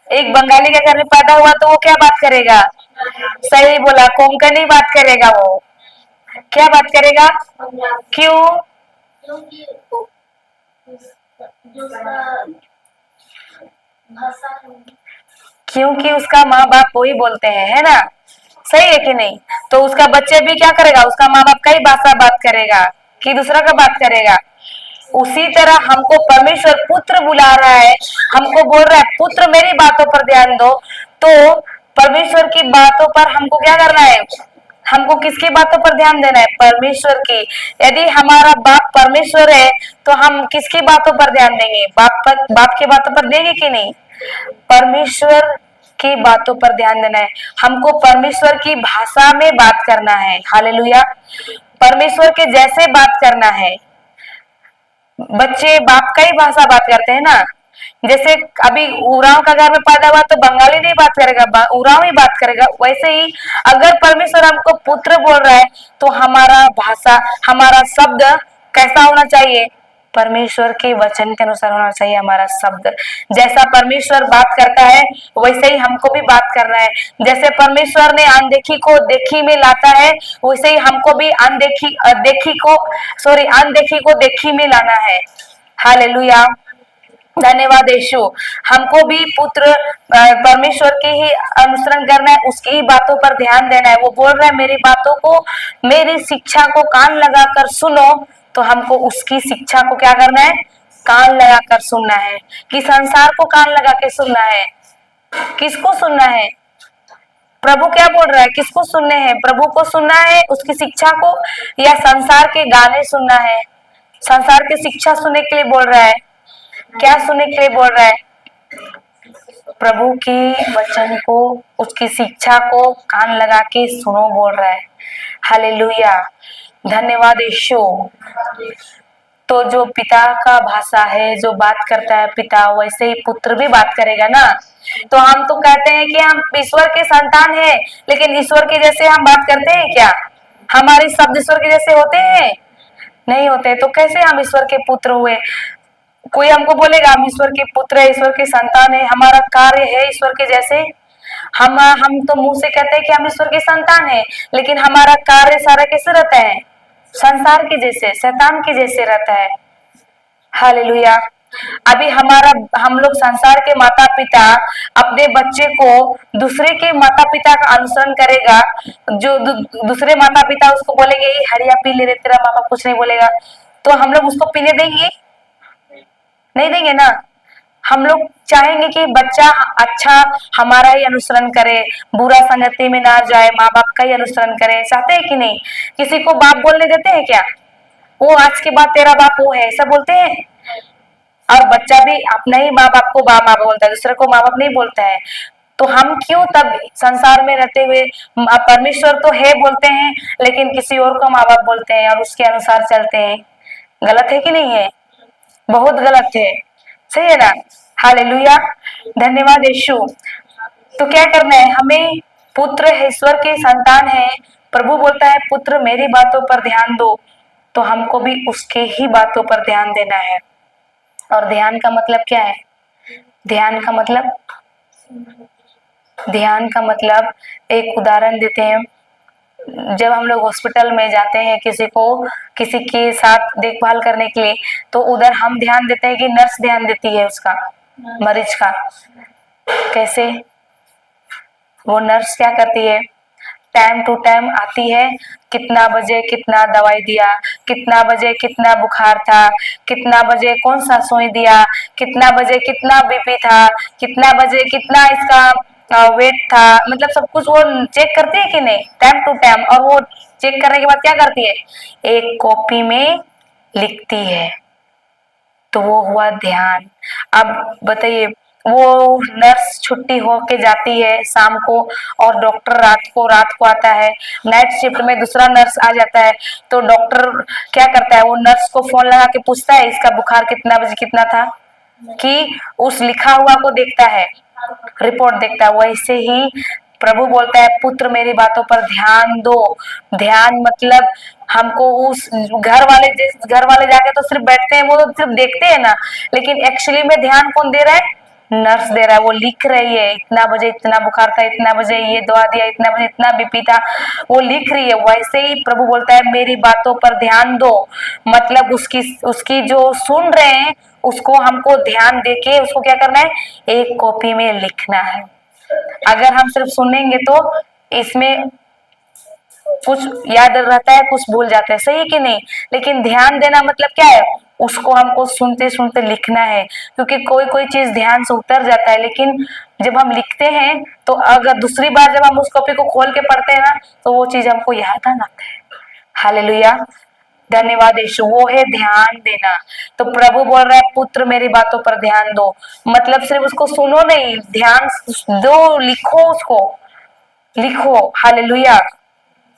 [SPEAKER 1] एक बंगाली के घर में पैदा हुआ तो वो क्या बात करेगा? सही बोला, कोंकणी बात करेगा। वो क्या बात करेगा? क्यों? क्योंकि उसका माँ बाप वही बोलते हैं, है ना? सही है कि नहीं? तो उसका बच्चे भी क्या करेगा, उसका माँ बाप का ही भाषा बात करेगा कि दूसरा का बात करेगा। उसी तरह हमको परमेश्वर पुत्र बुला रहा है, हमको बोल रहा है पुत्र मेरी बातों पर ध्यान दो। तो परमेश्वर की बातों पर हमको क्या करना है, हमको किसकी बातों पर ध्यान देना है? परमेश्वर की। यदि हमारा बाप परमेश्वर है तो हम किसकी बातों पर ध्यान देंगे? बाप की बातों पर देंगे कि नहीं? परमेश्वर की बातों पर ध्यान देना है। हमको परमेश्वर की भाषा में बात करना है। हालेलुया। परमेश्वर के जैसे बात करना है। बच्चे बाप का ही भाषा बात करते हैं ना। जैसे अभी उराव का घर में पैदा हुआ तो बंगाली नहीं बात करेगा, उराव ही बात करेगा। वैसे ही अगर परमेश्वर हमको पुत्र बोल रहा है तो हमारा भाषा, हमारा शब्द कैसा होना चाहिए? परमेश्वर के वचन के अनुसार होना चाहिए हमारा शब्द। जैसा परमेश्वर बात करता है वैसे ही हमको भी बात करना है। जैसे परमेश्वर ने अनदेखी को देखी में लाता है, वैसे ही हमको भी अनदेखी को देखी में लाना है। हालेलुया। धन्यवाद यीशु। हमको भी पुत्र परमेश्वर के ही अनुसरण करना है, उसकी ही बातों पर ध्यान देना है। वो बोल रहा है मेरी बातों को, मेरी शिक्षा को कान लगाकर सुनो। तो हमको उसकी शिक्षा को क्या करना है? कान लगाकर सुनना है। कि संसार को कान लगा के सुनना है? किसको सुनना है? प्रभु क्या बोल रहा है, किसको सुनने हैं? प्रभु को सुनना है, उसकी शिक्षा को, या संसार के गाने सुनना है? संसार की शिक्षा सुनने के लिए बोल रहा है। क्या सुनने के लिए बोल रहा है? प्रभु की वचन को, उसकी शिक्षा को कान लगा के सुनो बोल रहा है। हालेलुया। धन्यवाद यीशु। तो जो पिता का भाषा है, जो बात करता है पिता, वैसे ही पुत्र भी बात करेगा ना। तो हम तो कहते हैं कि हम ईश्वर के संतान हैं, लेकिन ईश्वर के जैसे हम बात करते हैं क्या? हमारे शब्द ईश्वर के जैसे होते हैं? नहीं होते। तो कैसे हम ईश्वर के पुत्र हुए? कोई हमको बोलेगा हम ईश्वर के पुत्र है, ईश्वर के संतान है, हमारा कार्य है ईश्वर के जैसे। हम तो मुंह से कहते हैं कि हम ईश्वर के संतान है, लेकिन हमारा कार्य सारा कैसे रहता है? संसार के जैसे, शैतान के जैसे रहता है। हालेलुया। अभी हम लोग संसार के माता पिता अपने बच्चे को दूसरे के माता पिता का अनुसरण करेगा। जो दूसरे माता पिता उसको बोलेंगे ये हड़िया पी ले, तेरा माँ बाप कुछ नहीं बोलेगा, तो हम लोग उसको पीने देंगे? नहीं देंगे ना। हम लोग चाहेंगे कि बच्चा अच्छा हमारा ही अनुसरण करे, बुरा संगति में ना जाए, माँ बाप का ही अनुसरण करे। चाहते हैं कि नहीं? किसी को बाप बोलने देते हैं क्या? वो आज के बाद तेरा बाप वो है, ऐसा बोलते हैं? और बच्चा भी अपना ही माँ बाप को माँ बाप बोलता है, दूसरे को माँ बाप नहीं बोलता है। तो हम क्यों तब संसार में रहते हुए परमेश्वर तो है बोलते हैं, लेकिन किसी और को माँ बाप बोलते हैं और उसके अनुसार चलते हैं? गलत है कि नहीं है? बहुत गलत है। सही है ना? हालेलुया। धन्यवाद यीशु। तो क्या करना है हमें? पुत्र है, ईश्वर के संतान है। प्रभु बोलता है पुत्र मेरी बातों पर ध्यान दो, तो हमको भी उसके ही बातों पर ध्यान देना है। और ध्यान का मतलब क्या है? ध्यान का मतलब एक उदाहरण देते हैं। जब हम लोग हॉस्पिटल में जाते हैं किसी के साथ देखभाल करने के लिए, तो उधर हम ध्यान देते हैं कि नर्स ध्यान देती है उसका, मरीज का? कैसे? वो नर्स क्या करती है, टाइम टू टाइम आती है, कितना बजे कितना दवाई दिया, कितना बजे कितना बुखार था, कितना बजे कौन सा सुई दिया, कितना बजे कितना बीपी था, कितना बजे कितना इसका वेट था, मतलब सब कुछ वो चेक करती है कि नहीं, टाइम टू टाइम। और वो चेक करने के बाद क्या करती है, एक कॉपी में लिखती है। तो वो हुआ ध्यान। अब बताइए, वो नर्स छुट्टी होके जाती है शाम को, और डॉक्टर रात को आता है, नाइट शिफ्ट में दूसरा नर्स आ जाता है, तो डॉक्टर क्या करता है, वो नर्स को फोन लगा के पूछता है इसका बुखार कितना बजे कितना था, कि उस लिखा हुआ को देखता है, रिपोर्ट देखता है। वैसे ही प्रभु बोलता है, पुत्र मेरी बातों पर ध्यान दो। ध्यान मतलब हमको उस घर वाले जाके तो सिर्फ बैठते हैं, वो तो सिर्फ देखते हैं ना, लेकिन एक्चुअली में ध्यान कौन दे रहा है, नर्स दे रहा है। वो लिख रही है, इतना बजे इतना बुखार था, इतना बजे ये दवा दिया, इतना बजे इतना बीपी था, वो लिख रही है। वैसे ही प्रभु बोलता है, मेरी बातों पर ध्यान दो, मतलब उसकी जो सुन रहे हैं उसको हमको ध्यान देके उसको क्या करना है, एक कॉपी में लिखना है। अगर हम सिर्फ सुनेंगे तो इसमें कुछ याद रहता है, कुछ भूल जाते हैं, सही कि नहीं? लेकिन ध्यान देना मतलब क्या है, उसको हमको सुनते सुनते लिखना है, क्योंकि कोई कोई चीज ध्यान से उतर जाता है, लेकिन जब हम लिखते हैं तो अगर दूसरी बार जब हम उस कॉपी को खोल के पढ़ते हैं ना, तो वो चीज हमको याद आ जाता है। हालेलुया, धन्यवाद यीशु। वो है ध्यान देना। तो प्रभु बोल रहा है, पुत्र मेरी बातों पर ध्यान दो, मतलब सिर्फ उसको सुनो नहीं, ध्यान दो, लिखो, उसको लिखो। हालेलुया,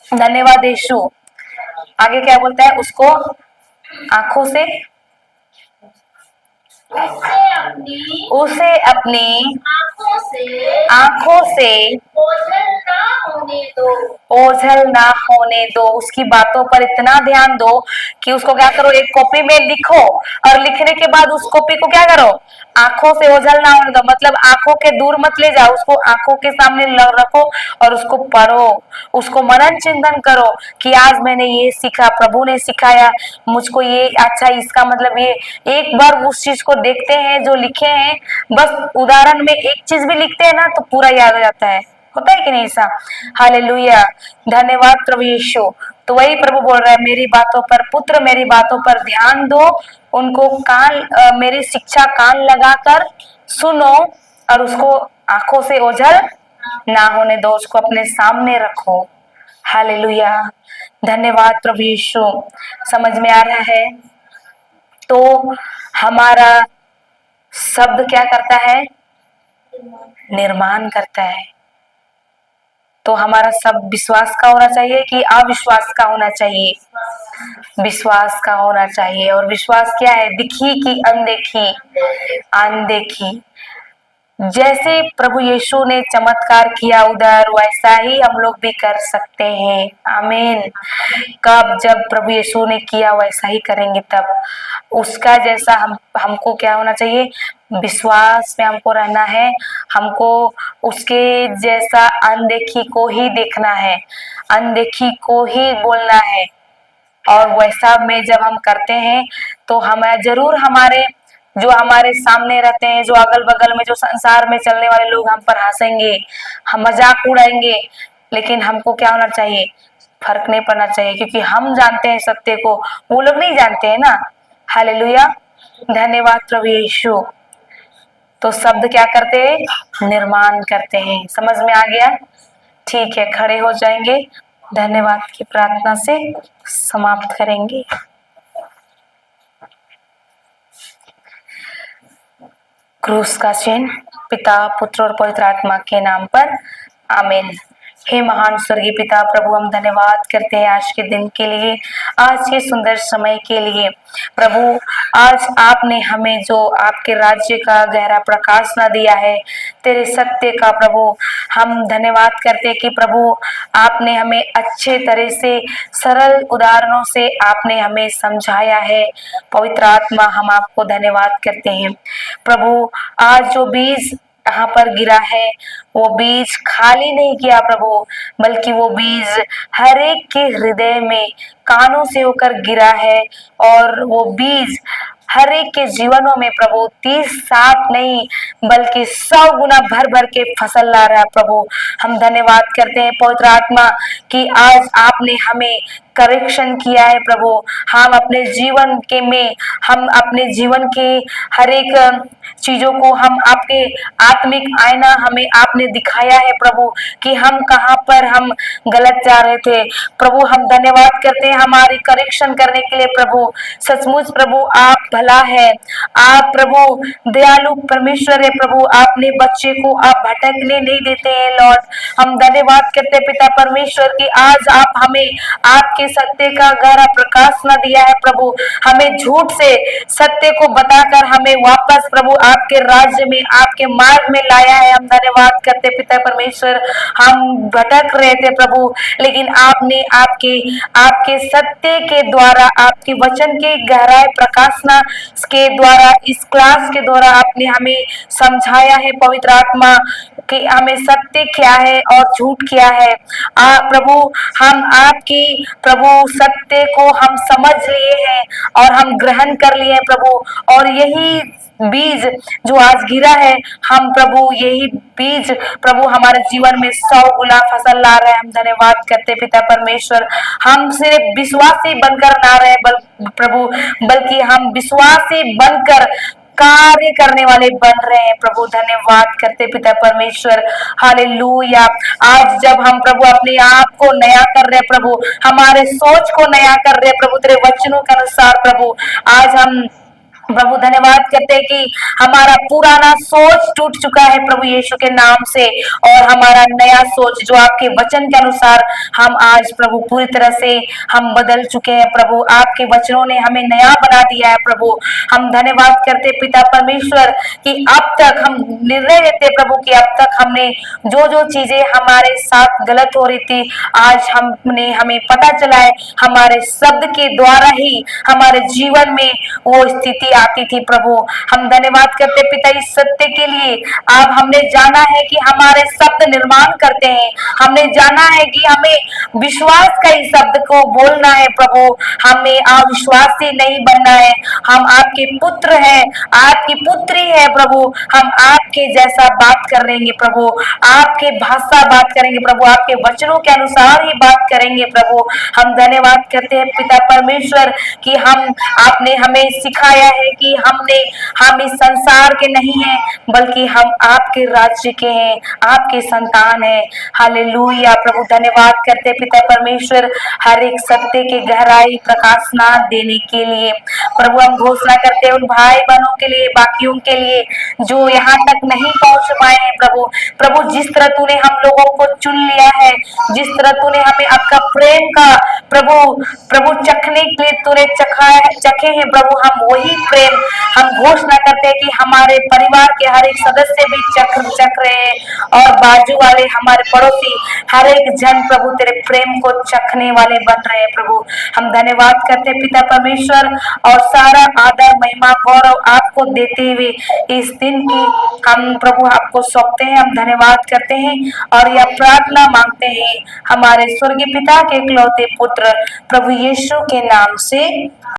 [SPEAKER 1] धन्यवाद यीशु। आगे क्या बोलता है, उसको आंखों से उसे अपनी आंखों से ओझल ना होने दो। उसकी बातों पर इतना ध्यान दो कि उसको क्या करो, एक कॉपी में लिखो, और लिखने के बाद उस कॉपी को क्या करो, आंखों से ओझल ना होने दो, मतलब आंखों के दूर मत ले जाओ, उसको आंखों के सामने रखो और उसको पढ़ो, उसको मनन चिंतन करो कि आज मैंने ये सीखा, प्रभु ने सिखाया मुझको ये, अच्छा इसका मतलब ये। एक बार उस चीज को देखते हैं जो लिखे हैं, बस उदाहरण में एक चीज भी लिखते हैं ना तो पूरा याद हो जाता है, होता है कि नहीं ऐसा? हालेलुया, धन्यवाद प्रभु यीशु। तो वही प्रभु बोल रहा है, मेरी बातों पर, पुत्र मेरी बातों पर ध्यान दो, उनको मेरी शिक्षा कान लगाकर सुनो, और उसको आंखों से ओझल ना होने दो, उसको अपने सामने रखो। हालेलुया, धन्यवाद प्रभु यीशु। समझ में आ रहा है? तो हमारा शब्द क्या करता है, निर्माण करता है। तो हमारा सब विश्वास का होना चाहिए कि अविश्वास का होना चाहिए? विश्वास का होना चाहिए। और विश्वास क्या है, दिखी कि अनदेखी? अनदेखी। जैसे प्रभु यीशु ने चमत्कार किया उधर, वैसा ही हम लोग भी कर सकते हैं। आमीन। कब? जब प्रभु यीशु ने किया वैसा ही करेंगे, तब उसका जैसा हमको क्या होना चाहिए, विश्वास में हमको रहना है, हमको उसके जैसा अनदेखी को ही देखना है, अनदेखी को ही बोलना है। और वैसा में जब हम करते हैं तो हमें जरूर जो हमारे सामने रहते हैं, जो अगल बगल में जो संसार में चलने वाले लोग हम पर हंसेंगे, हम मजाक उड़ाएंगे, लेकिन हमको क्या होना चाहिए, फर्क नहीं पड़ना चाहिए, क्योंकि हम जानते हैं सत्य को, वो लोग नहीं जानते हैं ना। हालेलुया, धन्यवाद प्रभु यीशु। तो शब्द क्या करते हैं, निर्माण करते हैं। समझ में आ गया? ठीक है, खड़े हो जाएंगे, धन्यवाद की प्रार्थना से समाप्त करेंगे। क्रूस का चिन्ह। पिता, पुत्र और पवित्र आत्मा के नाम पर, आमीन। हे महान स्वर्गीय पिता, प्रभु हम धन्यवाद करते हैं आज के दिन के लिए, आज के सुंदर समय के लिए। प्रभु आज आपने हमें जो आपके राज्य का गहरा प्रकाश न दिया है, तेरे सत्य का, प्रभु हम धन्यवाद करते हैं कि प्रभु आपने हमें अच्छे तरह से सरल उदाहरणों से आपने हमें समझाया है। पवित्र आत्मा, हम आपको धन्यवाद करते हैं। प्रभु आज जो बीज यहाँ पर गिरा है वो बीज खाली नहीं किया प्रभु, बल्कि वो बीज हर एक के हृदय में कानों से होकर गिरा है और वो बीज हर एक के जीवनों में प्रभु 30-60 नहीं बल्कि 100 गुना भर भर के फसल ला रहा है प्रभु। हम धन्यवाद करते हैं पवित्र आत्मा कि आज आपने हमें करेक्शन किया है प्रभु। हम अपने जीवन के हर एक चीजों को हम आपके आत्मिक आईना हमें आपने दिखाया है प्रभु कि हम कहाँ पर हम गलत जा रहे थे प्रभु। हम धन्यवाद करते हैं हमारी करेक्शन करने के लिए प्रभु। सचमुच प्रभु आप भला है, आप प्रभु दयालु परमेश्वर है प्रभु। आपने बच्चे को आप भटकने नहीं देते हैं लॉर्ड। हम धन्यवाद करते पिता परमेश्वर की आज आप हमें आपके सत्य का गहरा प्रकाश न दिया है प्रभु। हमें झूठ से सत्य को बताकर हमें वापस प्रभु आपके राज्य में आपके मार्ग में लाया है। हम धन्यवाद करते पिता परमेश्वर। हम भटक रहे थे प्रभु, लेकिन आपने आपके सत्य के द्वारा आपके वचन के गहराई प्रकाशना के द्वारा इस क्लास के द्वारा आपने हमें समझाया है पवित्र आत्मा कि हमें सत्य क्या है और झूठ क्या है। प्रभु हम आपकी प्रभु सत्य को हम समझ लिए हैं और हम ग्रहण कर लिए हैं प्रभु। और यही बीज जो आज गिरा है हम प्रभु यही बीज प्रभु हमारे जीवन में 100 गुना फसल ला रहे हैं। हम धन्यवाद करते पिता परमेश्वर। हम सिर्फ विश्वासी बनकर ना रहे प्रभु, बल्कि हम विश्वासी बनकर कार्य करने वाले बन रहे हैं प्रभु। धन्यवाद करते पिता परमेश्वर। हालेलुया। आज जब हम प्रभु अपने आप को नया कर रहे प्रभु, हमारे सोच को नया कर रहे प्रभु तेरे वचनों के अनुसार प्रभु, आज हम प्रभु धन्यवाद करते हैं कि हमारा पुराना सोच टूट चुका है प्रभु यीशु के नाम से और हमारा नया सोच जो आपके वचन के अनुसार हम आज प्रभु पूरी तरह से हम बदल चुके हैं प्रभु। आपके वचनों ने हमें नया बना दिया है प्रभु। हम धन्यवाद करते पिता परमेश्वर कि अब तक हम निर्णय लेते प्रभु कि अब तक हमने जो जो चीजें हमारे साथ गलत हो रही थी आज हमें पता चला है हमारे शब्द के द्वारा ही हमारे जीवन में वो स्थिति आती थी प्रभु। हम धन्यवाद करते पिता इस सत्य के लिए। अब हमने जाना है कि हमारे शब्द निर्माण करते हैं, हमने जाना है कि हमें विश्वास का ही शब्द को बोलना है प्रभु, हमें अविश्वासी नहीं बनना है। हम आपके पुत्र हैं, आपकी पुत्री है प्रभु। हम आपके जैसा बात करेंगे प्रभु, आपके भाषा बात करेंगे प्रभु, आपके वचनों के अनुसार ही बात करेंगे प्रभु। हम धन्यवाद करते हैं पिता परमेश्वर कि आपने हमें सिखाया है कि हम इस संसार के नहीं हैं बल्कि हम आपके राज्य के हैं, आपके संतान हैं। हालेलुया प्रभु। धन्यवाद करते पिता परमेश्वर हर एक सत्य के गहराई प्रकाश ना देने के लिए प्रभु। हम घोषणा करते हैं उन भाई बहनों के लिए, बाकियों के लिए जो यहाँ तक नहीं पहुंच पाए हैं प्रभु। जिस तरह तूने हम लोगों को चुन लिया है, जिस तरह तूने हमें आपका प्रेम का प्रभु चखने के लिए तूने चखे हैं प्रभु, हम वही प्रेम हम घोषणा करते हैं कि हमारे परिवार के हर एक सदस्य भी चख रहे हैं और बाजू वाले हमारे पड़ोसी हर एक जन प्रभु तेरे प्रेम को चखने वाले बन रहे हैं प्रभु। हम धन्यवाद करते हैं पिता परमेश्वर और सारा आदर महिमा गौरव आपको देते हुए इस दिन की हम प्रभु आपको सौंपते हैं। हम धन्यवाद करते हैं और यह प्रार्थना मांगते हैं हमारे स्वर्गीय पिता के इकलौते पुत्र प्रभु यीशु के नाम से।